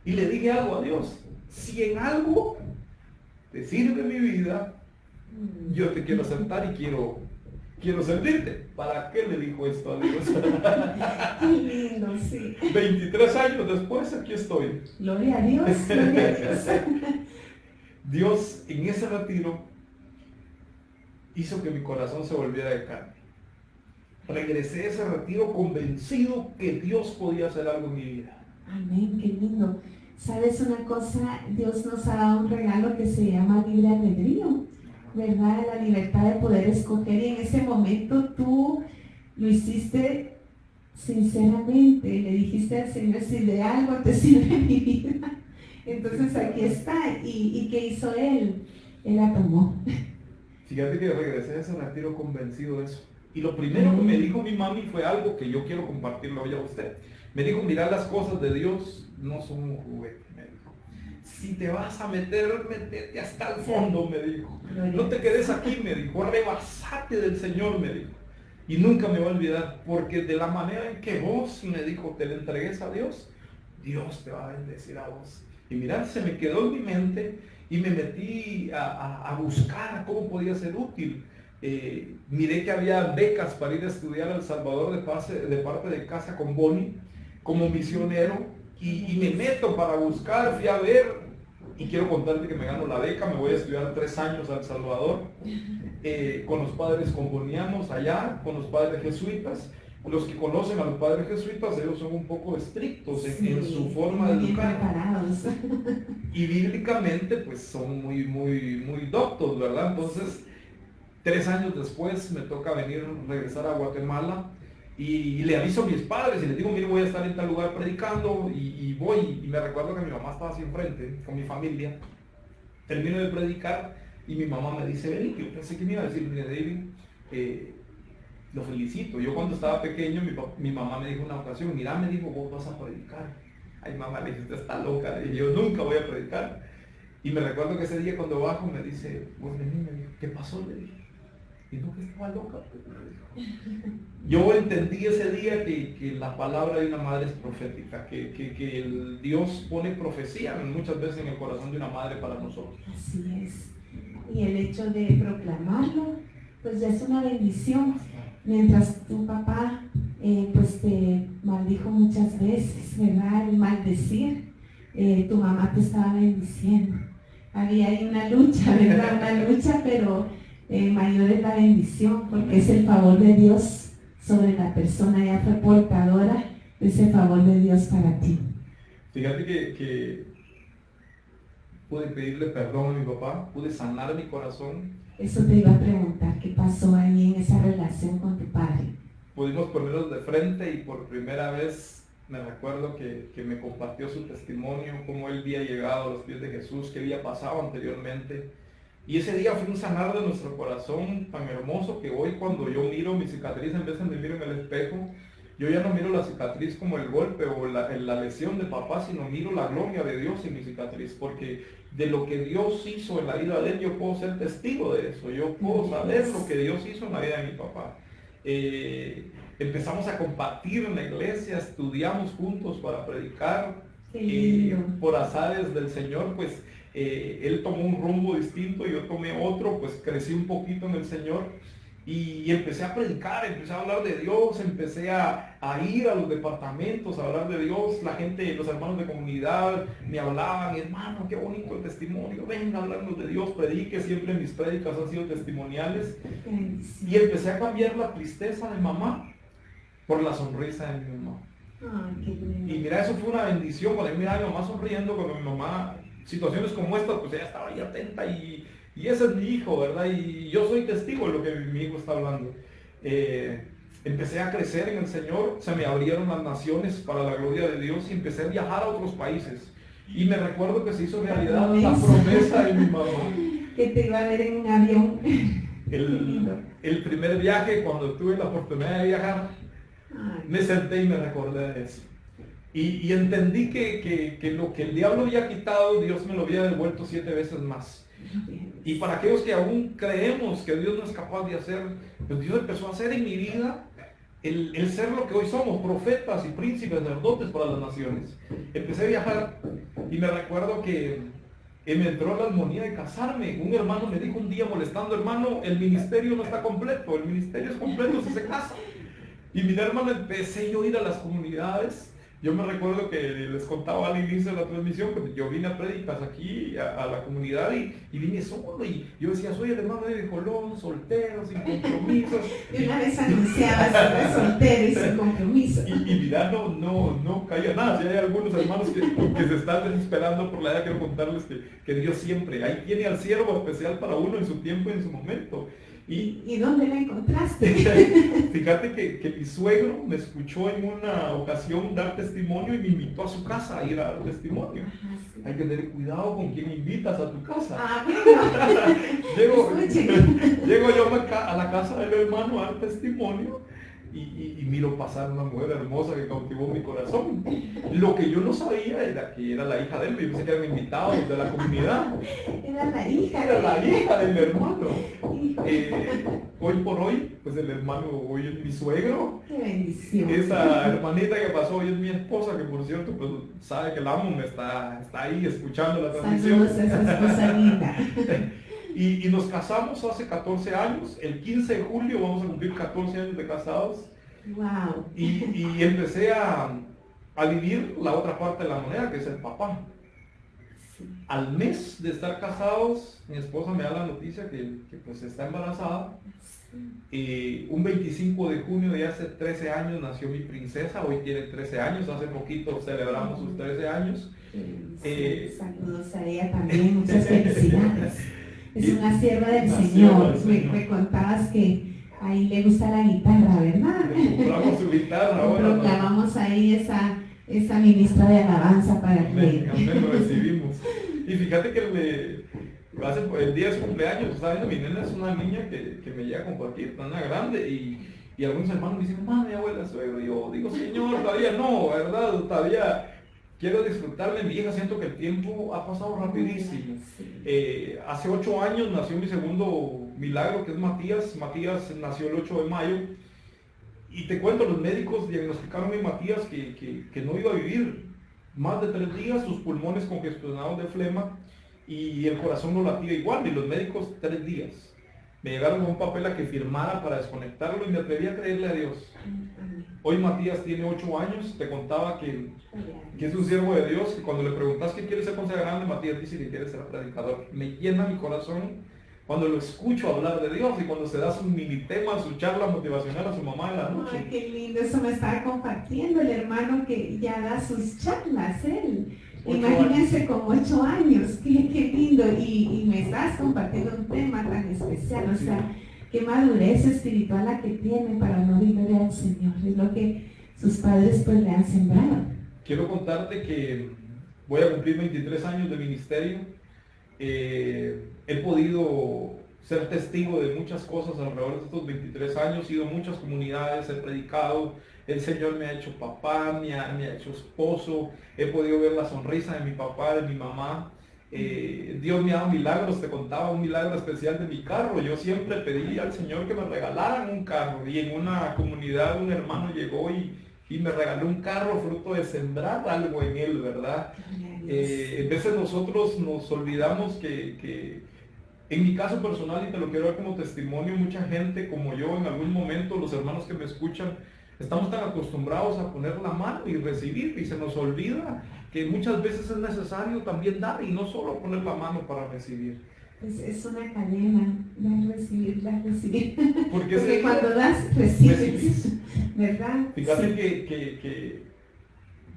Y le dije algo a Dios, si en algo te sirve mi vida, yo te quiero aceptar y quiero servirte. ¿Para qué le dijo esto a Dios? Qué lindo, sí. 23 años después, aquí estoy. Gloria a Dios, gloria a Dios. Dios en ese retiro hizo que mi corazón se volviera de carne. Regresé de ese retiro convencido que Dios podía hacer algo en mi vida. Amén, qué lindo. ¿Sabes una cosa? Dios nos ha dado un regalo que se llama libre albedrío, ¿verdad? La libertad de poder escoger, y en ese momento tú lo hiciste sinceramente, le dijiste al Señor, si de algo te sirve mi vida, entonces aquí está. ¿Y qué hizo Él? Él la tomó. Fíjate que regresé de ese retiro convencido de eso. Y lo primero que me dijo mi mami fue algo que yo quiero compartirlo hoy a usted. Me dijo, mira, las cosas de Dios no son un juguete, me dijo. Si te vas a meter, métete hasta el fondo, me dijo. No te quedes aquí, me dijo. Rebasate del Señor, me dijo. Y nunca me voy a olvidar, porque de la manera en que vos, me dijo, te le entregues a Dios, Dios te va a bendecir a vos. Y mirad, se me quedó en mi mente y me metí a buscar cómo podía ser útil. Miré que había becas para ir a estudiar a El Salvador de parte de Casa con Boni como misionero, y me meto para buscar, fui a ver, y quiero contarte que me gano la beca, me voy a estudiar 3 años a El Salvador, con los padres combonianos allá, con los padres jesuitas. Los que conocen a los padres jesuitas, ellos son un poco estrictos en su forma de educar. Y bíblicamente, pues son muy doctos, ¿verdad? Entonces, 3 años después me toca regresar a Guatemala, y le aviso a mis padres y les digo, mire, voy a estar en tal lugar predicando, y voy, y me recuerdo que mi mamá estaba así enfrente con mi familia. Termino de predicar y mi mamá me dice, ven, yo pensé que me iba a decir, mire, David, lo felicito. Yo cuando estaba pequeño, mi mamá me dijo una ocasión, mira, me dijo, vos vas a predicar. Ay, mamá, le dije, usted está loca, y yo nunca voy a predicar. Y me recuerdo que ese día cuando bajo me dice, pues vení, me dijo, ¿qué pasó? Le dije, y no, que estaba loca, pues, me dijo. Yo entendí ese día que la palabra de una madre es profética, que el Dios pone profecía muchas veces en el corazón de una madre para nosotros. Así es. Y el hecho de proclamarlo, pues ya es una bendición. Mientras tu papá pues te maldijo muchas veces, ¿verdad? El maldecir, tu mamá te estaba bendiciendo. Había ahí una lucha, ¿verdad? Una lucha, pero mayor es la bendición, porque es el favor de Dios sobre la persona. Ya fue portadora de ese favor de Dios para ti. Fíjate que pude pedirle perdón a mi papá, pude sanar mi corazón. Eso te iba a preguntar, ¿qué pasó ahí en esa relación con tu padre? Pudimos ponernos de frente, y por primera vez me recuerdo que me compartió su testimonio, cómo él había llegado a los pies de Jesús, qué había pasado anteriormente. Y ese día fue un sanar de nuestro corazón tan hermoso que hoy, cuando yo miro mi cicatriz, en vez de me miro en el espejo, yo ya no miro la cicatriz como el golpe o la lesión de papá, sino miro la gloria de Dios en mi cicatriz, porque de lo que Dios hizo en la vida de él, yo puedo ser testigo de eso, yo puedo saber lo que Dios hizo en la vida de mi papá. Empezamos a compartir en la iglesia, estudiamos juntos para predicar, por azares del Señor, pues él tomó un rumbo distinto, yo tomé otro, pues crecí un poquito en el Señor. Y empecé a predicar, empecé a hablar de Dios, empecé a ir a los departamentos a hablar de Dios. La gente, los hermanos de comunidad me hablaban, hermano, qué bonito el testimonio, venga a hablarnos de Dios, predique. Siempre mis prédicas han sido testimoniales. Y empecé a cambiar la tristeza de mamá por la sonrisa de mi mamá. Y mira, eso fue una bendición. Cuando mira a mi mamá sonriendo, cuando mi mamá, situaciones como estas, pues ella estaba ahí atenta, y ese es mi hijo, ¿verdad? Y yo soy testigo de lo que mi hijo está hablando. Empecé a crecer en el Señor, se me abrieron las naciones para la gloria de Dios, y empecé a viajar a otros países. Y me recuerdo que se hizo realidad la promesa de mi mamá. Que te iba a ver en un avión. El primer viaje, cuando tuve la oportunidad de viajar, me senté y me recordé de eso. Y entendí que lo que el diablo había quitado, Dios me lo había devuelto 7 veces más. Y para aquellos que aún creemos que Dios no es capaz de hacer, pues Dios empezó a hacer en mi vida el ser lo que hoy somos, profetas y príncipes, sacerdotes para las naciones. Empecé a viajar, y me recuerdo que me entró la armonía de casarme. Un hermano me dijo un día molestando, hermano, el ministerio no está completo, el ministerio es completo si se casa. Y mi hermano, empecé yo a ir a las comunidades Yo me recuerdo que les contaba al inicio de la transmisión, pues yo vine a prédicas aquí a la comunidad y vine solo y yo decía, soy el hermano de Colón, soltero, sin compromisos. Y una vez anunciaba sobre soltero y sin compromiso. Y mira, no caía nada. Si hay algunos hermanos que se están desesperando por la edad, quiero contarles que Dios siempre, ahí tiene al siervo especial para uno en su tiempo y en su momento. ¿Y dónde la encontraste? Fíjate que mi suegro me escuchó en una ocasión dar testimonio y me invitó a su casa a ir a dar testimonio. Ajá, sí. Hay que tener cuidado con quién invitas a tu casa. Ah, bueno. Llego yo a la casa del hermano a dar testimonio y miro pasar una mujer hermosa que cautivó mi corazón. Lo que yo no sabía era que era la hija de él. Yo pensé que eran invitados de la comunidad. Era la hija. Era la hija del hermano. Hijo. Hoy por hoy, pues el hermano hoy es mi suegro. Qué bendición. Esa hermanita que pasó hoy es mi esposa, que por cierto, pues sabe que la amo, me está ahí escuchando la transmisión. Saludos a esa esposa linda. Y nos casamos hace 14 años. El 15 de julio vamos a cumplir 14 años de casados. Wow. Y empecé a vivir la otra parte de la moneda, que es el papá. Sí. Al mes de estar casados, mi esposa me da la noticia que pues está embarazada. Un 25 de junio de hace 13 años nació mi princesa. Hoy tiene 13 años, hace poquito celebramos sus 13 años. Saludos a ella también, muchas felicidades. Es una sierva del Una Señor. sierva del Señor. Me contabas que ahí le gusta la guitarra, ¿verdad? Le compramos su guitarra ahora. Proclamamos ahí esa ministra de alabanza para Amén, que... amén, lo recibimos. Y fíjate que el día de su cumpleaños, estaba viendo, mi nena es una niña que me llega a compartir, tan grande, y algunos hermanos me dicen, mamá, mi abuela, suegro. Y yo digo, Señor, todavía no, ¿verdad? Todavía quiero disfrutar de mi hija, siento que el tiempo ha pasado rapidísimo. Hace 8 años nació mi segundo milagro, que es Matías. Matías nació el 8 de mayo. Y te cuento, los médicos diagnosticaron a Matías que no iba a vivir más de 3 días, sus pulmones congestionados de flema y el corazón no latía igual, y los médicos 3 días. Me llegaron con un papel a que firmara para desconectarlo y me atreví a creerle a Dios. Hoy Matías tiene 8 años, te contaba que es un siervo de Dios, que cuando le preguntas qué quiere ser cuando sea grande, Matías dice que quiere ser predicador. Me llena mi corazón cuando lo escucho hablar de Dios y cuando se da su mini tema, su charla motivacional a su mamá en la noche. Ay, qué lindo, eso me estaba compartiendo el hermano que ya da sus charlas, él. 8 Imagínense con 8 años, qué lindo, y me estás compartiendo un tema tan especial, o sea, qué madurez espiritual la que tiene para no vivir al Señor, es lo que sus padres pues le han sembrado. Quiero contarte que voy a cumplir 23 años de ministerio. He podido ser testigo de muchas cosas alrededor de estos 23 años, he ido a muchas comunidades, he predicado, el Señor me ha hecho papá, me ha hecho esposo, he podido ver la sonrisa de mi papá, de mi mamá. Dios me ha dado milagros, te contaba un milagro especial de mi carro. Yo siempre pedí al Señor que me regalaran un carro, y en una comunidad un hermano llegó y me regaló un carro fruto de sembrar algo en él, ¿verdad? A veces nosotros nos olvidamos que en mi caso personal, y te lo quiero dar como testimonio, mucha gente como yo en algún momento, los hermanos que me escuchan, estamos tan acostumbrados a poner la mano y recibir, y se nos olvida que muchas veces es necesario también dar y no solo poner la mano para recibir. Es una cadena, dar, recibir. Porque cuando das, recibes, ¿verdad? Fíjate que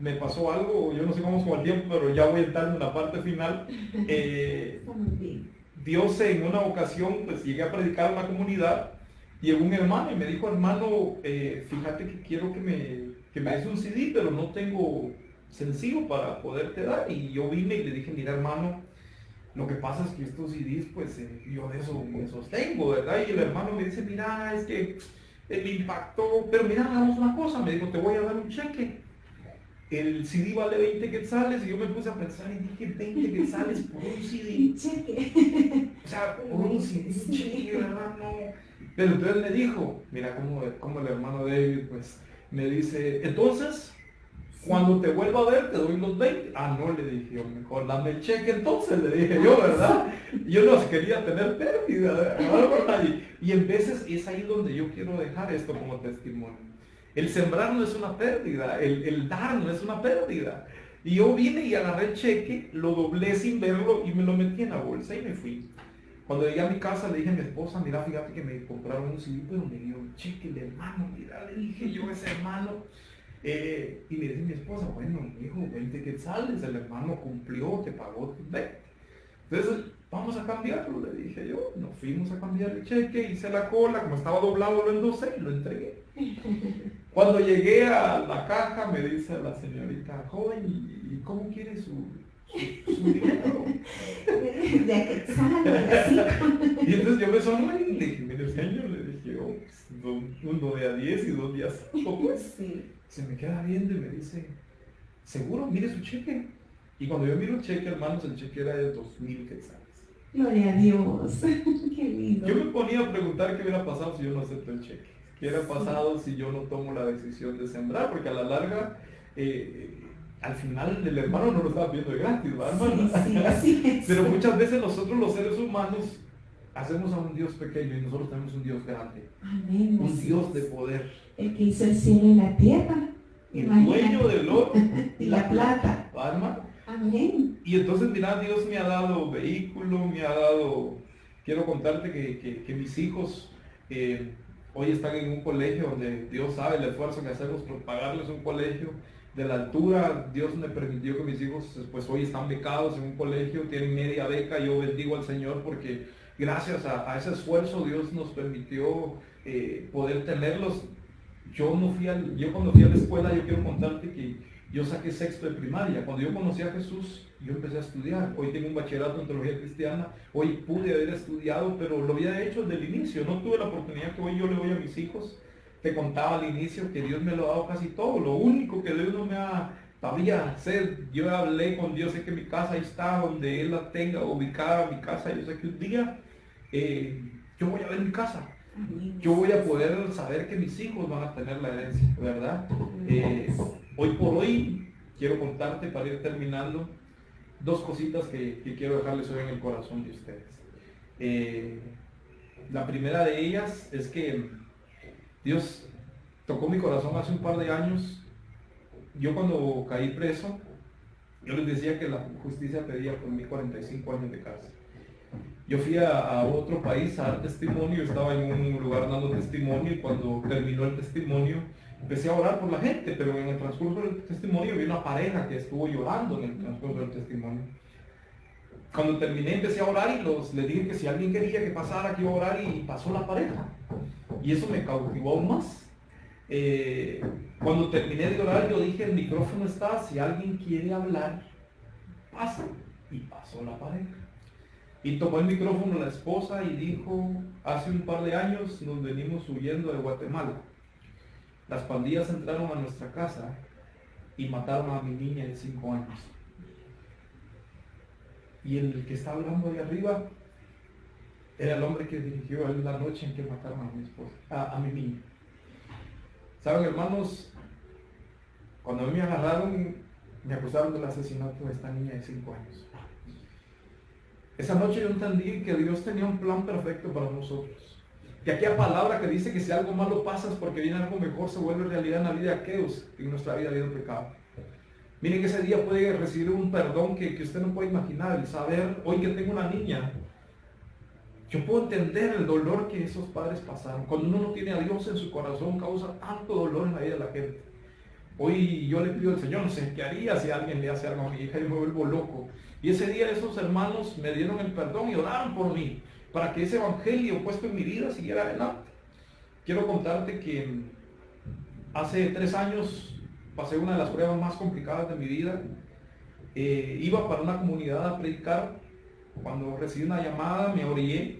me pasó algo, yo no sé cómo es con el tiempo, pero ya voy a entrar en la parte final. Estamos bien. Dios en una ocasión, pues llegué a predicar en una comunidad, llegó un hermano y me dijo, hermano, fíjate que quiero que me des un CD, pero no tengo sencillo para poderte dar. Y yo vine y le dije, mira hermano, lo que pasa es que estos CDs, pues yo de eso me sostengo, ¿verdad? Y el hermano me dice, mira, es que me impactó, pero mira, hagamos una cosa, me dijo, te voy a dar un cheque. El CD vale 20 quetzales, y yo me puse a pensar y dije, 20 quetzales por un CD. Cheque. O sea, por un CD, un cheque, ¿verdad? No. Pero entonces me dijo, mira cómo el hermano David, pues, me dice, entonces, cuando te vuelva a ver, te doy los 20. Ah, no, le dije yo, mejor dame el cheque entonces, le dije yo, ¿verdad? Yo no quería tener pérdida, ¿verdad? Y en veces es ahí donde yo quiero dejar esto como testimonio. El sembrar no es una pérdida, el dar no es una pérdida. Y yo vine y agarré el cheque, lo doblé sin verlo y me lo metí en la bolsa y me fui. Cuando llegué a mi casa le dije a mi esposa, mira, fíjate que me compraron un CD, pero me dio un cheque de hermano, mira, le dije yo a ese hermano. Y le dice mi esposa, bueno, hijo, 20 quetzales, el hermano cumplió, te pagó tus 20. Entonces, vamos a cambiarlo, le dije yo. Nos fuimos a cambiar el cheque, hice la cola, como estaba doblado lo endosé y lo entregué. Cuando llegué a la caja me dice la señorita, joven, ¿y cómo quiere su dinero? De quetzales, así. Y entonces yo me sonreí y le dije, mire señor, le dije, oh, pues, uno de a 10 y 2 de a 5, pues. Sí. Se me queda viendo y me dice, ¿seguro? Mire su cheque. Y cuando yo miro el cheque, hermanos, el cheque era de 2,000 quetzales. Gloria a Dios. Qué lindo. Yo me ponía a preguntar qué hubiera pasado si yo no acepto el cheque. ¿Qué hubiera pasado si yo no tomo la decisión de sembrar? Porque a la larga, al final el hermano no lo estaba viendo de gratis, ¿verdad, hermano? Sí, así es. Pero muchas veces nosotros los seres humanos hacemos a un Dios pequeño y nosotros tenemos un Dios grande. Amén. Un Dios de poder. El que hizo el cielo y la tierra. El dueño del oro y la plata. ¿Verdad? Amén. Y entonces, mira, Dios me ha dado vehículo, me ha dado... Quiero contarte que mis hijos hoy están en un colegio donde Dios sabe el esfuerzo que hacemos por pagarles un colegio de la altura. Dios me permitió que mis hijos pues hoy están becados en un colegio, tienen media beca. Yo bendigo al Señor porque gracias a ese esfuerzo Dios nos permitió poder tenerlos. Yo cuando fui a la escuela, yo quiero contarte que yo saqué sexto de primaria. Cuando yo conocí a Jesús, yo empecé a estudiar. Hoy tengo un bachillerato en teología cristiana. Hoy pude haber estudiado, pero lo había hecho desde el inicio. No tuve la oportunidad que hoy yo le doy a mis hijos. Te contaba al inicio que Dios me lo ha dado casi todo. Lo único que Dios no me ha todavía hacer. Yo hablé con Dios, sé que mi casa ahí está, donde Él la tenga ubicada, mi casa. Yo sé que un día yo voy a ver mi casa. Yo voy a poder saber que mis hijos van a tener la herencia, ¿verdad? Hoy por hoy quiero contarte, para ir terminando, dos cositas que quiero dejarles hoy en el corazón de ustedes. La primera de ellas es que Dios tocó mi corazón hace un par de años. Yo cuando caí preso, yo les decía que la justicia pedía por mí 45 años de cárcel. Yo fui a otro país a dar testimonio, estaba en un lugar dando testimonio y cuando terminó el testimonio empecé a orar por la gente, pero en el transcurso del testimonio vi una pareja que estuvo llorando en el transcurso del testimonio. Cuando terminé empecé a orar y les dije que si alguien quería que pasara, que iba a orar y pasó la pareja. Y eso me cautivó aún más. Cuando terminé de orar yo dije, el micrófono está, si alguien quiere hablar, pasa. Y pasó la pareja. Y tomó el micrófono la esposa y dijo, hace un par de años nos venimos huyendo de Guatemala. Las pandillas entraron a nuestra casa y mataron a mi niña de 5 años. Y el que está hablando ahí arriba era el hombre que dirigió la noche en que mataron a mi esposa, a mi niña. ¿Saben, hermanos? Cuando a mí me agarraron, me acusaron del asesinato de esta niña de 5 años. Esa noche yo entendí que Dios tenía un plan perfecto para nosotros. Que aquella palabra que dice que si algo malo pasa es porque viene algo mejor, se vuelve realidad en la vida de aquellos que en nuestra vida ha habido pecado. Miren que ese día puede recibir un perdón que usted no puede imaginar. El saber, hoy que tengo una niña, yo puedo entender el dolor que esos padres pasaron. Cuando uno no tiene a Dios en su corazón, causa tanto dolor en la vida de la gente. Hoy yo le pido al Señor, no sé qué haría si alguien le hace algo a mi hija, yo me vuelvo loco. Y ese día esos hermanos me dieron el perdón y oraron por mí, para que ese evangelio puesto en mi vida siguiera adelante. Quiero contarte que hace 3 años pasé una de las pruebas más complicadas de mi vida. Iba para una comunidad a predicar. Cuando recibí una llamada me orillé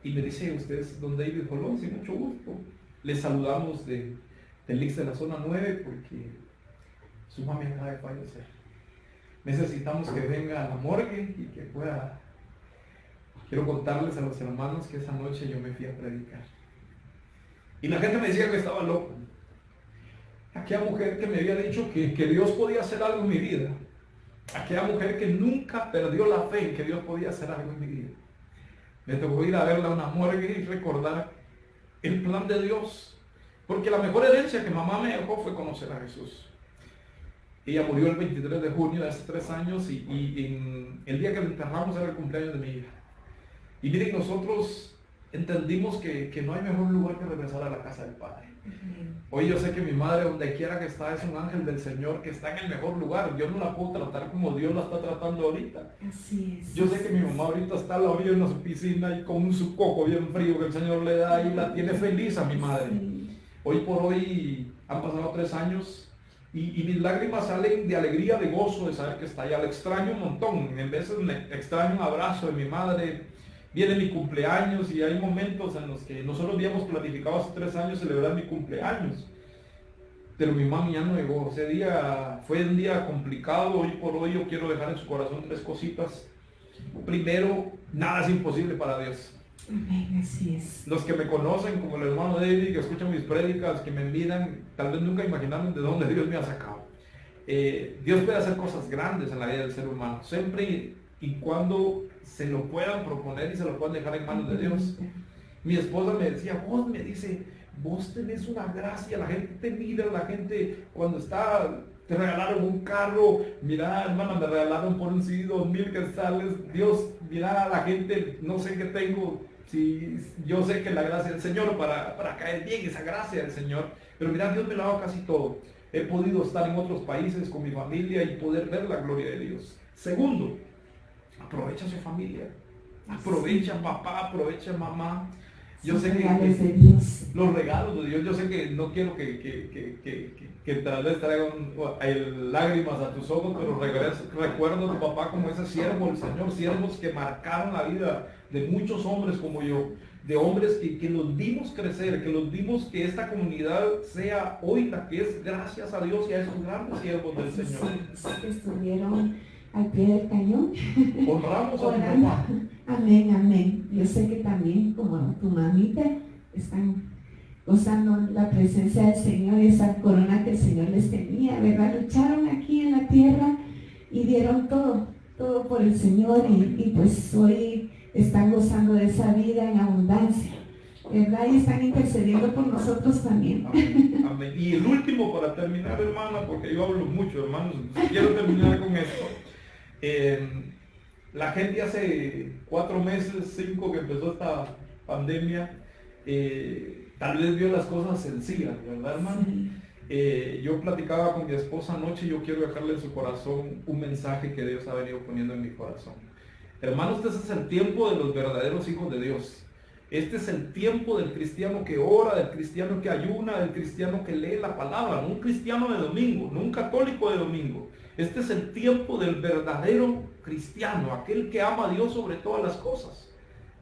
y me dice, ¿usted es don David Jolón? Sí, mucho gusto. Les saludamos del IX de la zona 9 porque su mami acaba de fallecer. Necesitamos que venga a la morgue y que pueda... Quiero contarles a los hermanos que esa noche yo me fui a predicar. Y la gente me decía que estaba loco. Aquella mujer que me había dicho que Dios podía hacer algo en mi vida. Aquella mujer que nunca perdió la fe en que Dios podía hacer algo en mi vida. Me tocó ir a verla a una morgue y recordar el plan de Dios. Porque la mejor herencia que mamá me dejó fue conocer a Jesús. Ella murió el 23 de junio de hace 3 años y el día que la enterramos era el cumpleaños de mi hija. Y miren, nosotros entendimos que no hay mejor lugar que regresar a la casa del Padre. Hoy yo sé que mi madre, donde quiera que está, es un ángel del Señor que está en el mejor lugar. Yo no la puedo tratar como Dios la está tratando ahorita. Así es. Yo sé que mi mamá ahorita está a la orilla en su piscina y con su coco bien frío que el Señor le da y la tiene feliz a mi madre. Hoy por hoy han pasado 3 años y mis lágrimas salen de alegría, de gozo, de saber que está allá. La extraño un montón. En veces me extraño un abrazo de mi madre. Viene mi cumpleaños y hay momentos en los que nosotros habíamos planificado hace 3 años celebrar mi cumpleaños. Pero mi mami ya no llegó. Ese día fue un día complicado. Hoy por hoy yo quiero dejar en su corazón 3 cositas. Primero, nada es imposible para Dios. Amén, así es. Los que me conocen, como el hermano David, que escuchan mis prédicas, que me miran, tal vez nunca imaginaron de dónde Dios me ha sacado. Dios puede hacer cosas grandes en la vida del ser humano, siempre y cuando se lo puedan proponer y se lo puedan dejar en manos de Dios. Mi esposa me decía, me dice, vos tenés una gracia, la gente te mira, la gente cuando está, te regalaron un carro, mira hermana, me regalaron por un CD 2,000 quetzales, Dios, mira la gente, no sé qué tengo, si yo sé que la gracia del Señor para caer bien, esa gracia del Señor, pero mira, Dios me lo ha dado casi todo. He podido estar en otros países con mi familia y poder ver la gloria de Dios. Segundo, aprovecha su familia, aprovecha papá, aprovecha mamá. Yo sé que los regalos de Dios, yo sé que no quiero que tal vez traigan lágrimas a tus ojos, pero recuerdo a tu papá como ese siervo del Señor, siervos que marcaron la vida de muchos hombres como yo, de hombres que los vimos crecer, que los vimos que esta comunidad sea hoy la que es gracias a Dios y a esos grandes siervos del Señor. Sí, que estuvieron al pie del cañón. Honramos a tu papá. Amén, amén. Yo sé que también, como tu mamita, están gozando la presencia del Señor y esa corona que el Señor les tenía, ¿verdad? Lucharon aquí en la tierra y dieron todo por el Señor y pues hoy están gozando de esa vida en abundancia, ¿verdad? Y están intercediendo por nosotros también. Amén, amén. Y el último para terminar, hermana, porque yo hablo mucho, hermanos, quiero terminar con esto. La gente hace 4 meses, 5 que empezó esta pandemia, tal vez vio las cosas sencillas, ¿verdad, hermano? Sí. Yo platicaba con mi esposa anoche y yo quiero dejarle en su corazón un mensaje que Dios ha venido poniendo en mi corazón. Hermanos, este es el tiempo de los verdaderos hijos de Dios. Este es el tiempo del cristiano que ora, del cristiano que ayuna, del cristiano que lee la palabra, no un cristiano de domingo, no un católico de domingo. Este es el tiempo del verdadero cristiano, aquel que ama a Dios sobre todas las cosas.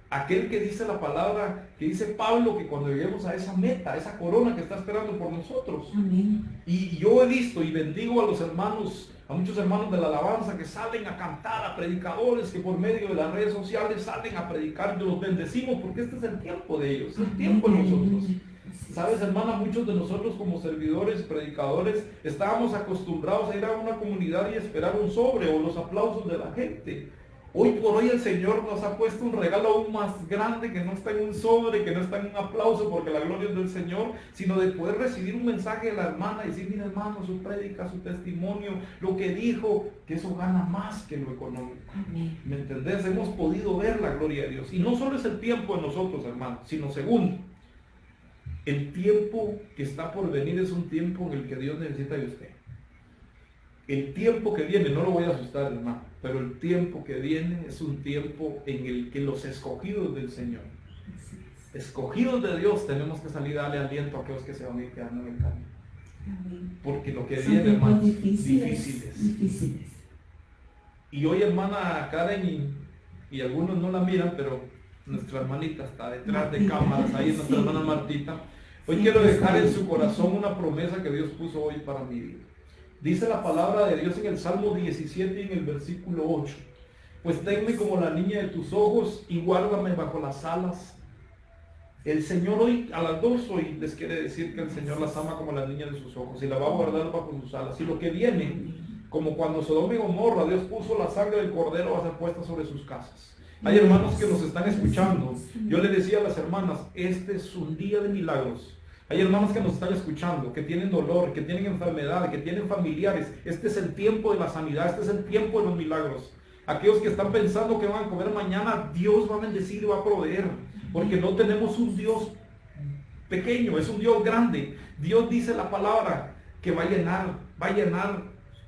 Aquel que dice la palabra, que dice Pablo, que cuando lleguemos a esa meta, a esa corona que está esperando por nosotros. Amén. Y yo he visto y bendigo a los hermanos, a muchos hermanos de la alabanza que salen a cantar, a predicadores que por medio de las redes sociales salen a predicar, los bendecimos porque este es el tiempo de ellos, es el tiempo de nosotros. Sabes, hermana, muchos de nosotros como servidores, predicadores, estábamos acostumbrados a ir a una comunidad y esperar un sobre o los aplausos de la gente. Hoy por hoy el Señor nos ha puesto un regalo aún más grande que no está en un sobre, que no está en un aplauso porque la gloria es del Señor, sino de poder recibir un mensaje de la hermana y decir, mira hermano, su prédica, su testimonio, lo que dijo, que eso gana más que lo económico. Amén. ¿Me entendés? Hemos podido ver la gloria de Dios. Y no solo es el tiempo de nosotros, hermanos, sino segundo, el tiempo que está por venir es un tiempo en el que Dios necesita de usted. El tiempo que viene, no lo voy a asustar, hermano, pero el tiempo que viene es un tiempo en el que los escogidos del Señor, escogidos de Dios, tenemos que salir a darle aliento a aquellos que se van a ir quedando en el camino. Amén. Porque lo que Son viene, hermanos, difíciles. Y hoy, hermana Karen, y algunos no la miran, pero nuestra hermanita está detrás de cámaras, ahí nuestra hermana Martita. Hoy quiero dejar en su corazón una promesa que Dios puso hoy para mi vida. Dice la palabra de Dios en el Salmo 17 y en el versículo 8. Pues tenme como la niña de tus ojos y guárdame bajo las alas. El Señor hoy, a las 2 hoy, les quiere decir que el Señor las ama como la niña de sus ojos y la va a guardar bajo sus alas. Y lo que viene, como cuando Sodoma y Gomorra, Dios puso la sangre del cordero, va a ser puesta sobre sus casas. Hay hermanos que nos están escuchando. Yo le decía a las hermanas, este es un día de milagros. Hay hermanos que nos están escuchando, que tienen dolor, que tienen enfermedad, que tienen familiares. Este es el tiempo de la sanidad, este es el tiempo de los milagros. Aquellos que están pensando que van a comer mañana, Dios va a bendecir y va a proveer. Porque no tenemos un Dios pequeño, es un Dios grande. Dios dice la palabra que va a llenar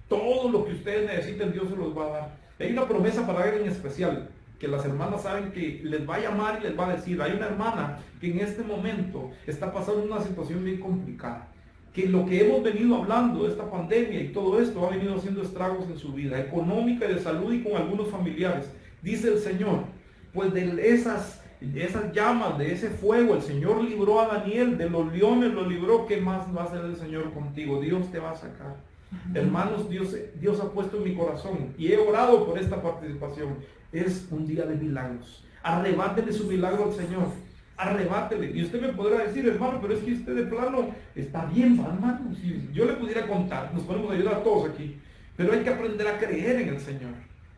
todo lo que ustedes necesiten, Dios se los va a dar. Hay una promesa para alguien en especial, que las hermanas saben que les va a llamar y les va a decir. Hay una hermana que en este momento está pasando una situación bien complicada, que lo que hemos venido hablando de esta pandemia y todo esto ha venido haciendo estragos en su vida, económica y de salud y con algunos familiares. Dice el Señor, pues de esas llamas, de ese fuego, el Señor libró a Daniel, de los leones lo libró. ¿Qué más va a hacer el Señor contigo? Dios te va a sacar. Hermanos, Dios ha puesto en mi corazón y he orado por esta participación. Es un día de milagros. Arrebátele su milagro al Señor. Arrebátele. Y usted me podrá decir, hermano, pero es que usted de plano está bien, hermano. Si yo le pudiera contar, nos podemos ayudar a todos aquí. Pero hay que aprender a creer en el Señor.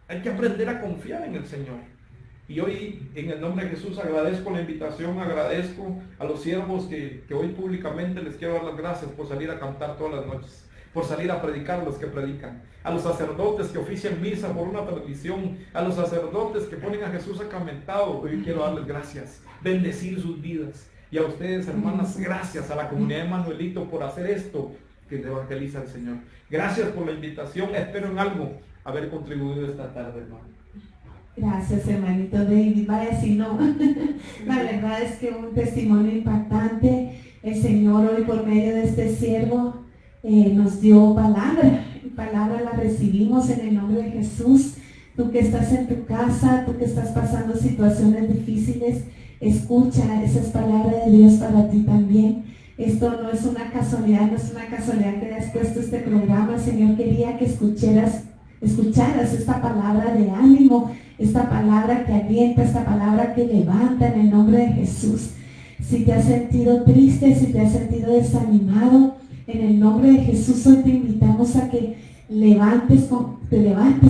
Hay que aprender a confiar en el Señor. Y hoy, en el nombre de Jesús, agradezco la invitación, agradezco a los siervos que hoy públicamente les quiero dar las gracias por salir a cantar todas las noches, por salir a predicar a los que predican, a los sacerdotes que ofician misa por una tradición, a los sacerdotes que ponen a Jesús sacramentado. Hoy quiero darles gracias, bendecir sus vidas. Y a ustedes, hermanas, gracias a la comunidad de Manuelito por hacer esto que evangeliza al Señor. Gracias por la invitación, espero en algo haber contribuido esta tarde, hermano. Gracias, hermanito David. Vaya si no. La verdad es que un testimonio impactante. El Señor hoy por medio de este siervo nos dio palabra. Y palabra la recibimos en el nombre de Jesús. Tú que estás en tu casa, tú que estás pasando situaciones difíciles, escucha, esa es palabra de Dios para ti también. Esto no es una casualidad, no es una casualidad que hayas puesto este programa. El Señor quería que escucharas esta palabra de ánimo, esta palabra que alienta, esta palabra que levanta en el nombre de Jesús. Si te has sentido triste, si te has sentido desanimado, en el nombre de Jesús hoy te invitamos a que te levantes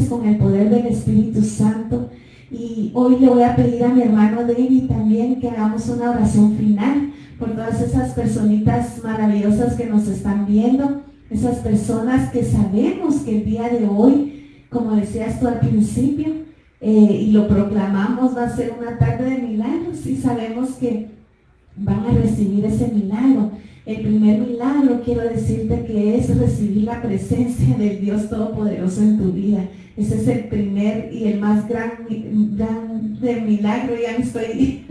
con el poder del Espíritu Santo. Y hoy le voy a pedir a mi hermano David también que hagamos una oración final por todas esas personitas maravillosas que nos están viendo, esas personas que sabemos que el día de hoy, como decías tú al principio, y lo proclamamos, va a ser una tarde de milagros y sabemos que van a recibir ese milagro. El primer milagro, quiero decirte que es recibir la presencia del Dios Todopoderoso en tu vida. Ese es el primer y el más grande milagro, ya me estoy,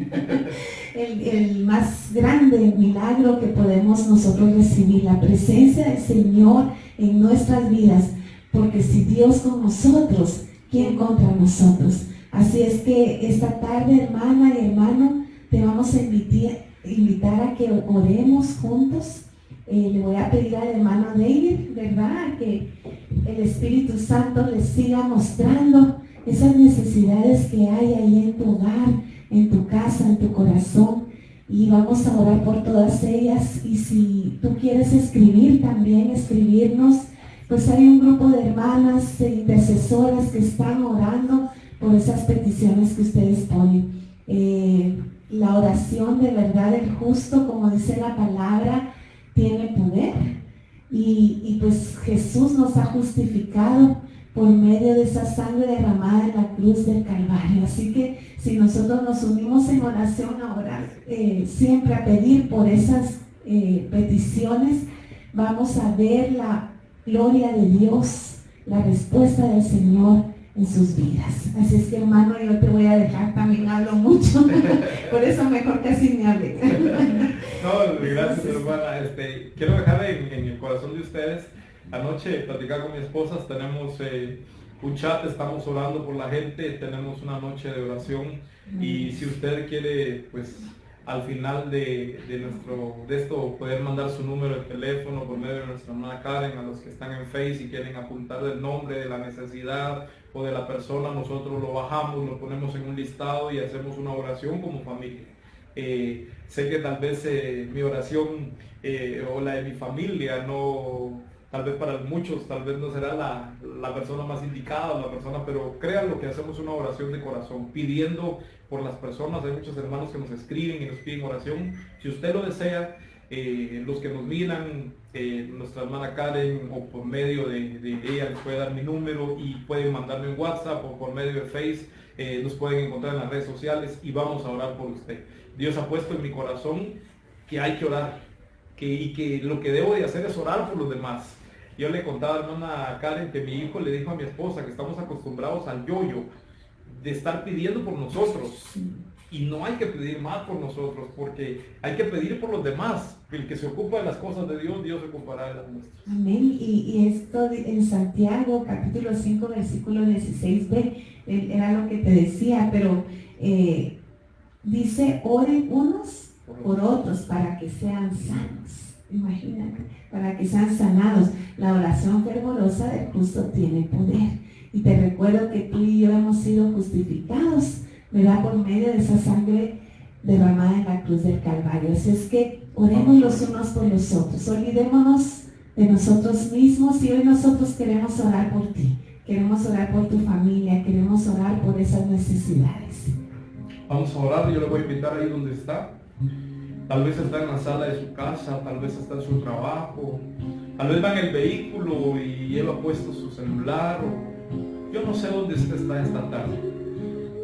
el más grande milagro que podemos nosotros recibir, la presencia del Señor en nuestras vidas. Porque si Dios con nosotros, ¿quién contra nosotros? Así es que esta tarde, hermana y hermano, te vamos a invitar a que oremos juntos. Le voy a pedir al hermano David, ¿verdad?, que el Espíritu Santo les siga mostrando esas necesidades que hay ahí en tu hogar, en tu casa, en tu corazón. Y vamos a orar por todas ellas. Y si tú quieres escribir también, escribirnos, pues hay un grupo de hermanas e intercesoras que están orando por esas peticiones que ustedes ponen. La oración de verdad del justo, como dice la palabra, tiene poder. Y pues Jesús nos ha justificado por medio de esa sangre derramada en la cruz del Calvario. Así que si nosotros nos unimos en oración a orar, siempre a pedir por esas peticiones, vamos a ver la gloria de Dios, la respuesta del Señor en sus vidas. Así es que, hermano, yo te voy a dejar, también hablo mucho, por eso mejor casi me hable. No, gracias, hermana. Quiero dejar en el corazón de ustedes. Anoche platicaba con mi esposa, tenemos un chat, estamos orando por la gente, tenemos una noche de oración. Y si usted quiere, pues, al final de esto, poder mandar su número de teléfono por medio de nuestra hermana Karen, a los que están en Facebook y quieren apuntar el nombre de la necesidad o de la persona, nosotros lo bajamos, lo ponemos en un listado y hacemos una oración como familia. Sé que tal vez mi oración o la de mi familia tal vez para muchos, tal vez no será la persona más indicada o la persona, pero créanlo que hacemos una oración de corazón, pidiendo por las personas. Hay muchos hermanos que nos escriben y nos piden oración. Si usted lo desea, los que nos miran, nuestra hermana Karen, o por medio de ella les puede dar mi número y pueden mandarme un WhatsApp, o por medio de Facebook nos pueden encontrar en las redes sociales y vamos a orar por usted. Dios ha puesto en mi corazón que hay que orar, y que lo que debo de hacer es orar por los demás. Yo le contaba a hermana Karen que mi hijo le dijo a mi esposa que estamos acostumbrados al yo-yo, de estar pidiendo por nosotros. Y no hay que pedir más por nosotros, porque hay que pedir por los demás. El que se ocupa de las cosas de Dios, Dios se ocupará de las nuestras. Amén. Y esto en Santiago, capítulo 5, versículo 16b, era lo que te decía, pero dice, oren unos por otros para que sean sanos. Imagínate, para que sean sanados. La oración fervorosa del justo tiene poder. Y te recuerdo que tú y yo hemos sido justificados, ¿verdad? Por medio de esa sangre derramada en la cruz del Calvario. Así es que oremos los unos por los otros. Olvidémonos de nosotros mismos y hoy nosotros queremos orar por ti. Queremos orar por tu familia, queremos orar por esas necesidades. Vamos a orar, yo le voy a invitar ahí donde está. Tal vez está en la sala de su casa, tal vez está en su trabajo, tal vez va en el vehículo y él ha puesto su celular, o yo no sé dónde usted está esta tarde.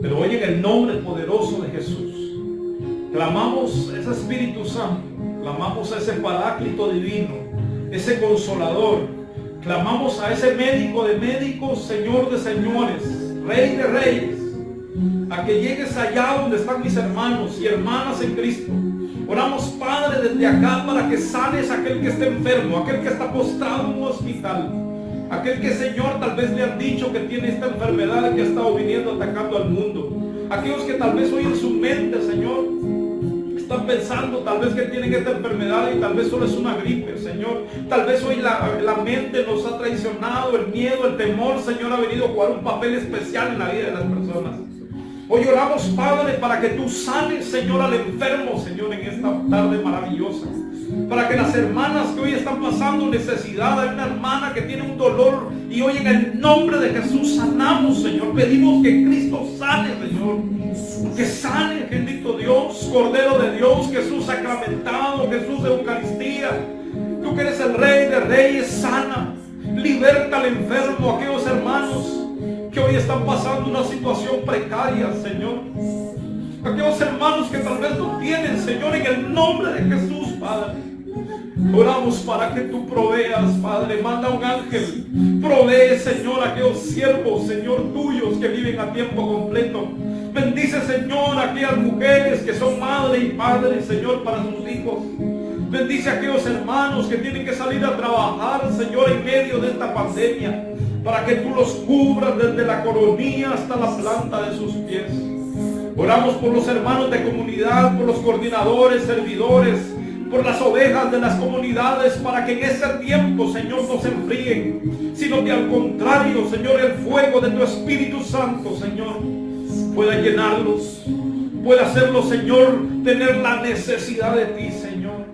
Pero hoy en el nombre poderoso de Jesús, clamamos a ese Espíritu Santo, clamamos a ese Paráclito divino, ese Consolador, clamamos a ese Médico de médicos, Señor de señores, Rey de reyes, a que llegues allá donde están mis hermanos y hermanas en Cristo. Oramos, Padre, desde acá para que sanes a aquel que está enfermo, aquel que está postrado en un hospital, aquel que, Señor, tal vez le han dicho que tiene esta enfermedad que ha estado viniendo atacando al mundo. Aquellos que tal vez hoy en su mente, Señor, están pensando tal vez que tienen esta enfermedad y tal vez solo es una gripe, Señor. Tal vez hoy la mente nos ha traicionado, el miedo, el temor, Señor, ha venido a jugar un papel especial en la vida de las personas. Hoy oramos, Padre, para que tú sanes, Señor, al enfermo, Señor, en esta tarde maravillosa. Para que las hermanas que hoy están pasando necesidad, hay una hermana que tiene un dolor y hoy en el nombre de Jesús sanamos, Señor. Pedimos que Cristo sane, Señor. Que sane, bendito Dios, Cordero de Dios, Jesús sacramentado, Jesús de Eucaristía. Tú que eres el Rey de reyes, sana. Liberta al enfermo, aquellos hermanos que hoy están pasando una situación precaria, Señor. Aquellos hermanos que tal vez no tienen, Señor, en el nombre de Jesús, Padre. Oramos para que tú proveas, Padre. Manda un ángel. Provee, Señor, a aquellos siervos, Señor, tuyos que viven a tiempo completo. Bendice, Señor, a aquellas mujeres que son madre y padre, Señor, para sus hijos. Bendice a aquellos hermanos que tienen que salir a trabajar, Señor, en medio de esta pandemia, para que tú los cubras desde la coronilla hasta la planta de sus pies. Oramos por los hermanos de comunidad, por los coordinadores, servidores, por las ovejas de las comunidades, para que en ese tiempo, Señor, no se enfríen, sino que al contrario, Señor, el fuego de tu Espíritu Santo, Señor, pueda llenarlos, pueda hacerlos, Señor, tener la necesidad de ti, Señor.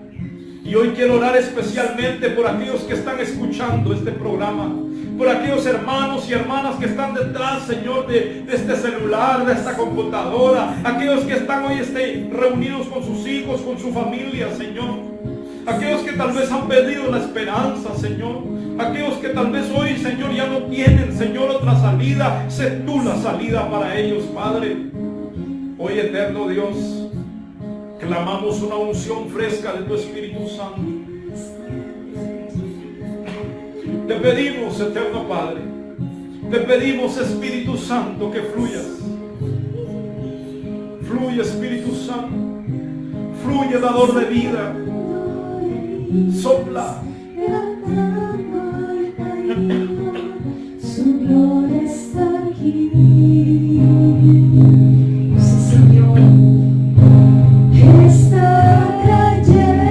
Y hoy quiero orar especialmente por aquellos que están escuchando este programa, por aquellos hermanos y hermanas que están detrás, Señor, de este celular, de esta computadora, aquellos que están hoy reunidos con sus hijos, con su familia, Señor. Aquellos que tal vez han perdido la esperanza, Señor. Aquellos que tal vez hoy, Señor, ya no tienen, Señor, otra salida. Sé tú la salida para ellos, Padre. Hoy, eterno Dios, clamamos una unción fresca de tu Espíritu Santo. Te pedimos, eterno Padre, te pedimos, Espíritu Santo, que fluyas. Fluye, Espíritu Santo. Fluye, dador de vida. Sopla. Su gloria está aquí. Sí, Señor. Está cayendo.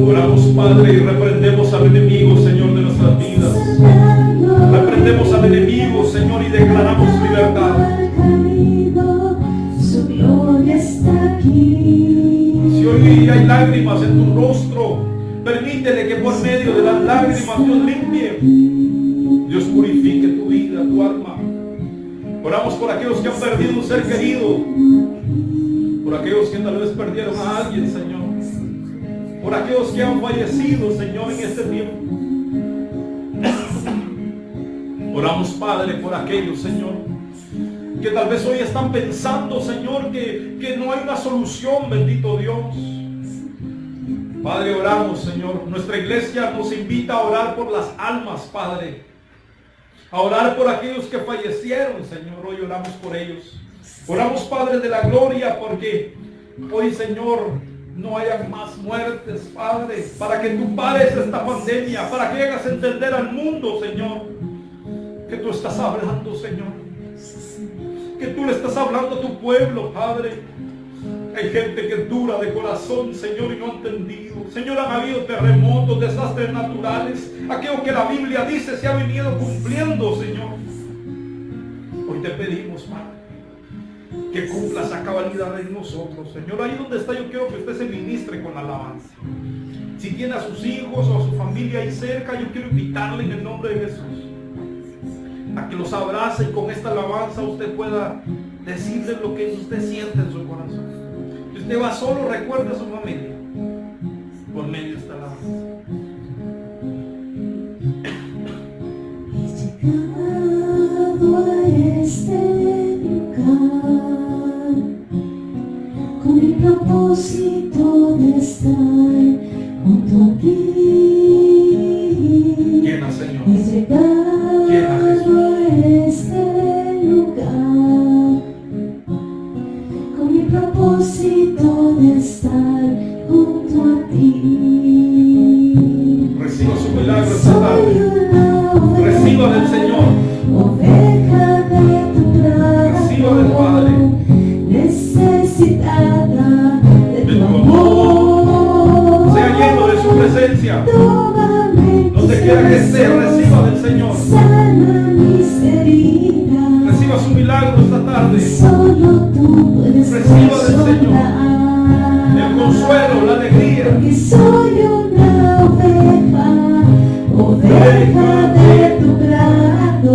Oramos, Padre, y reprendemos al enemigo, Señor, de nuestras vidas. Reprendemos al enemigo, Señor, y declaramos libertad. Su gloria está aquí. Si hoy hay lágrimas en tu rostro, permítele que por medio de las lágrimas Dios limpie, Dios purifique tu vida, tu alma. Oramos por aquellos que han perdido un ser querido, por aquellos que tal vez perdieron a alguien, Señor, por aquellos que han fallecido, Señor, en este tiempo. Oramos, Padre, por aquellos, Señor, que tal vez hoy están pensando, Señor, que no hay una solución, bendito Dios. Padre, oramos, Señor. Nuestra iglesia nos invita a orar por las almas, Padre. A orar por aquellos que fallecieron, Señor. Hoy oramos por ellos. Oramos, Padre de la gloria, porque hoy, Señor, no haya más muertes, Padre, para que tú pares esta pandemia, para que hagas entender al mundo, Señor, que tú estás hablando, Señor, que tú le estás hablando a tu pueblo, Padre. Hay gente que es dura de corazón, Señor, y no ha entendido. Señor, han habido terremotos, desastres naturales, aquello que la Biblia dice se ha venido cumpliendo, Señor. Hoy te pedimos, Padre, que cumplas a cabalidad en nosotros, Señor. Ahí donde está, yo quiero que usted se ministre con alabanza. Si tiene a sus hijos o a su familia ahí cerca, yo quiero invitarle en el nombre de Jesús a que los abrace y con esta alabanza usted pueda decirle lo que usted siente en su corazón. Si usted va solo, recuerde a su familia por medio de esta alabanza. He llegado a este lugar con el propósito de estar junto a ti. Llena, Señor. He llegado a este lugar con el propósito de estar junto a ti. Reciba su milagro esta tarde. Reciba del Señor. Oveja de tu prado. Reciba del Padre. Necesitada de tu amor. Sea lleno de su presencia. Donde quiera que esté, reciba del Señor. Sana mis heridas. Reciba su milagro esta tarde. Solo tú puedes Reciba del Señor consolar. el consuelo, la alegría. Porque soy una oveja de tu prado,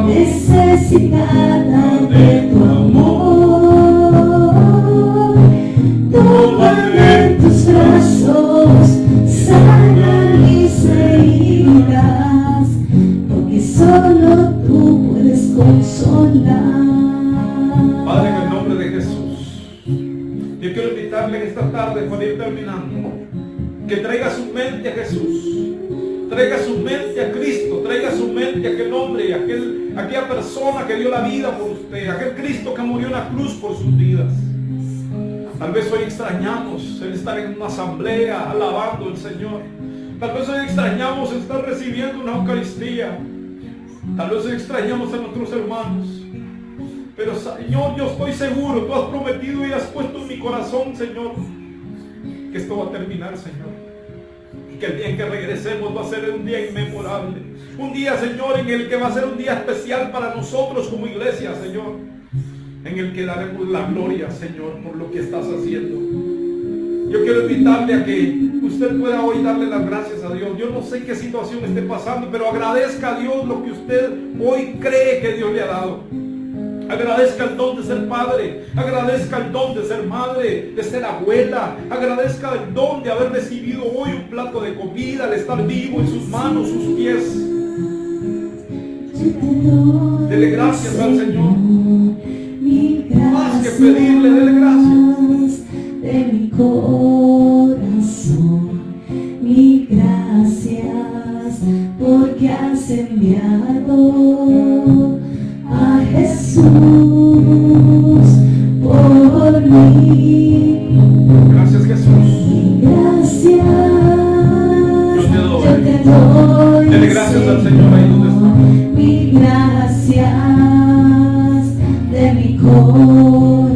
necesitada de tu amor. Tómame en tus brazos, sana mis heridas, porque solo tú puedes consolar. Padre, en el nombre de Jesús, yo quiero invitarle en esta tarde, para ir terminando, que traiga su mente a Jesús, traiga su mente a Cristo, traiga su mente a aquel hombre, aquella persona que dio la vida por usted, aquel Cristo que murió en la cruz por sus vidas. Tal vez hoy extrañamos el estar en una asamblea alabando al Señor. Tal vez hoy extrañamos el estar recibiendo una Eucaristía. Tal vez hoy extrañamos a nuestros hermanos. Pero Señor, yo estoy seguro, tú has prometido y has puesto en mi corazón, Señor, que esto va a terminar, Señor. Y que el día en que regresemos va a ser un día inmemorable. Un día, Señor, en el que va a ser un día especial para nosotros como iglesia, Señor. En el que daremos la gloria, Señor, por lo que estás haciendo. Yo quiero invitarle a que usted pueda hoy darle las gracias a Dios. Yo no sé qué situación esté pasando, pero agradezca a Dios lo que usted hoy cree que Dios le ha dado. Agradezca el don de ser padre, agradezca el don de ser madre, de ser abuela, agradezca el don de haber recibido hoy un plato de comida, de estar vivo en sus manos, sus pies. Dele gracias al Señor. Más que pedirle, dele gracias. De mi corazón, mil gracias, porque has enviado a Jesús por mí. Gracias, Jesús. Gracias. Yo te doy. Dele Dele gracias al Señor ahí donde está. Mil gracias de mi corazón.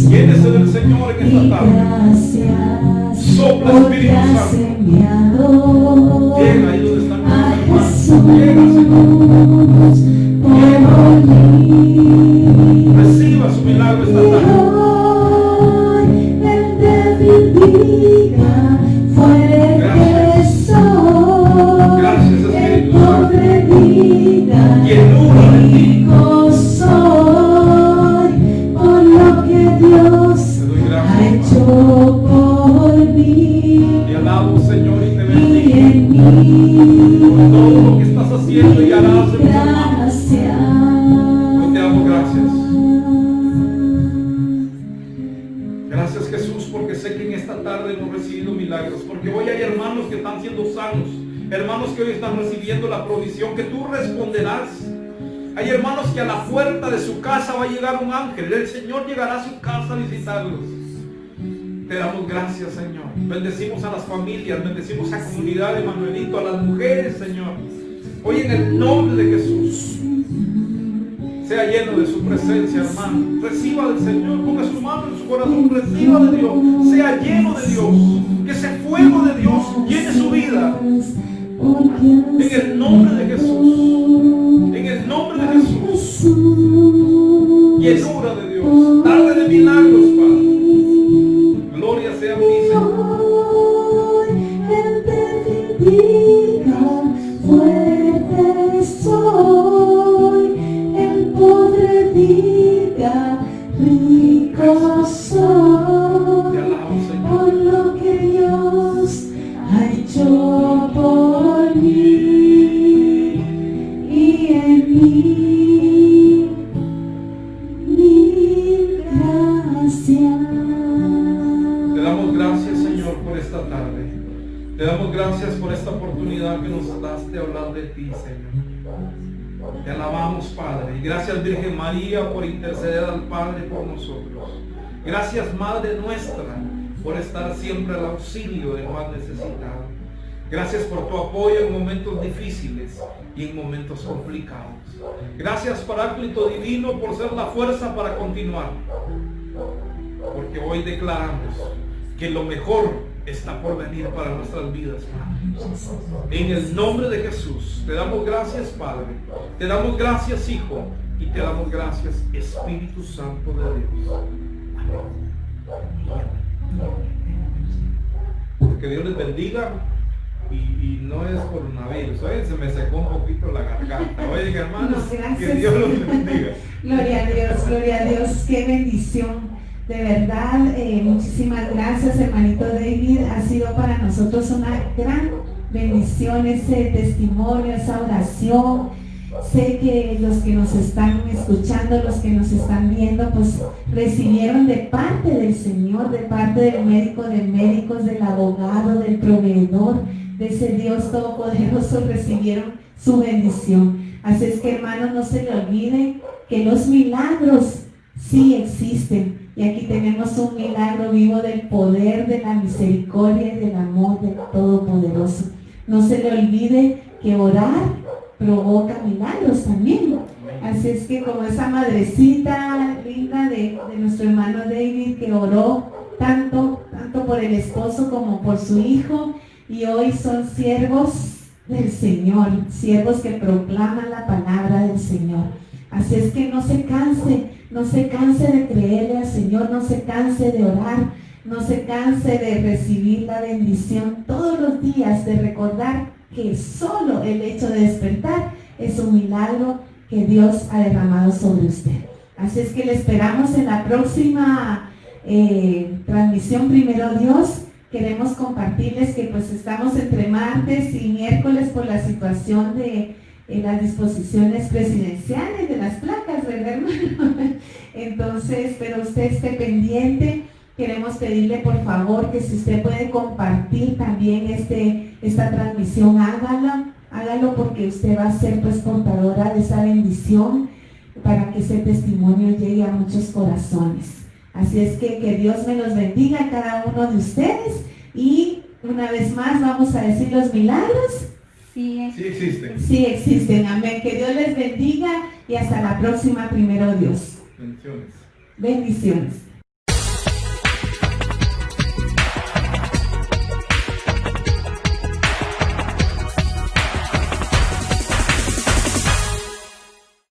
Llénese del Señor en esta tarde. Gracias. Sopla, Espíritu Santo. Llega ahí donde están nuestros hermanos. Llega, Señor. Reciba su milagro esta tarde. Gracias, Espíritu Santo. Llenura de ti. alabo, Señor, y te bendigo por todo lo que estás haciendo y harás en mis hermanos. Hoy te damos gracias. Gracias, Jesús, porque sé que en esta tarde hemos recibido milagros, porque hoy hay hermanos que están siendo sanos, hermanos que hoy están recibiendo la provisión que tú responderás. Hay hermanos que a la puerta de su casa va a llegar un ángel, el Señor llegará a su casa a visitarlos. Te damos gracias, Señor. Bendecimos a las familias, bendecimos a la comunidad de Manuelito, a las mujeres, Señor. Hoy en el nombre de Jesús, sea lleno de su presencia, hermano. Reciba del Señor, ponga su mano en su corazón, reciba de Dios, sea lleno de Dios. Que ese fuego de Dios llene su vida. En el nombre de Jesús. En el nombre de Jesús. Llenura de Dios. Tarde de milagros, Padre. Gloria sea a ti, Señor. Él te bendiga, fuerte soy. El pobre diga, rico soy. Te alabo, Señor. Por lo que Dios ha hecho por mí y en mí. Mil gracias. Te damos gracias, Señor, por esta tarde. Te damos gracias por esta oportunidad que nos das de hablar de ti, Señor. Te alabamos, Padre. Y gracias, Virgen María, por interceder al Padre por nosotros. Gracias, Madre nuestra, por estar siempre al auxilio del más necesitado. Gracias por tu apoyo en momentos difíciles y en momentos complicados. Gracias, Paráclito Divino, por ser la fuerza para continuar. Porque hoy declaramos que lo mejor está por venir para nuestras vidas, Padre. En el nombre de Jesús, te damos gracias, Padre. Te damos gracias, Hijo. Y te damos gracias, Espíritu Santo de Dios. Amén. Que Dios les bendiga. Y no es coronavirus. Oye, se me secó un poquito la garganta. Oye, hermanos, que Dios los bendiga. Gloria a Dios, qué bendición. De verdad, muchísimas gracias, hermanito David. Ha sido para nosotros una gran bendición ese testimonio, esa oración. Sé que los que nos están escuchando, los que nos están viendo, pues recibieron de parte del Señor, de parte del médico de médicos, del abogado, del proveedor, de ese Dios todopoderoso, recibieron su bendición. Así es que, hermanos, no se le olviden que los milagros sí existen. Y aquí tenemos un milagro vivo del poder, de la misericordia y del amor del Todopoderoso. No se le olvide que orar provoca milagros también. Así es que como esa madrecita linda de nuestro hermano David, que oró tanto por el esposo como por su hijo, y hoy son siervos del Señor, siervos que proclaman la palabra del Señor. Así es que no se canse de creerle al Señor, no se canse de orar, no se canse de recibir la bendición todos los días, de recordar que solo el hecho de despertar es un milagro que Dios ha derramado sobre usted. Así es que le esperamos en la próxima transmisión, primero Dios. Queremos compartirles que pues estamos entre martes y miércoles por la situación de las disposiciones presidenciales de las placas, ¿verdad, hermano? Entonces, pero usted esté pendiente. Queremos pedirle por favor que si usted puede compartir también esta transmisión, hágalo porque usted va a ser pues portadora de esa bendición para que ese testimonio llegue a muchos corazones. Así es que Dios me los bendiga a cada uno de ustedes y una vez más vamos a decir los milagros. Sí existen. Sí existen, amén. Que Dios les bendiga y hasta la próxima, primero Dios. Bendiciones. Bendiciones.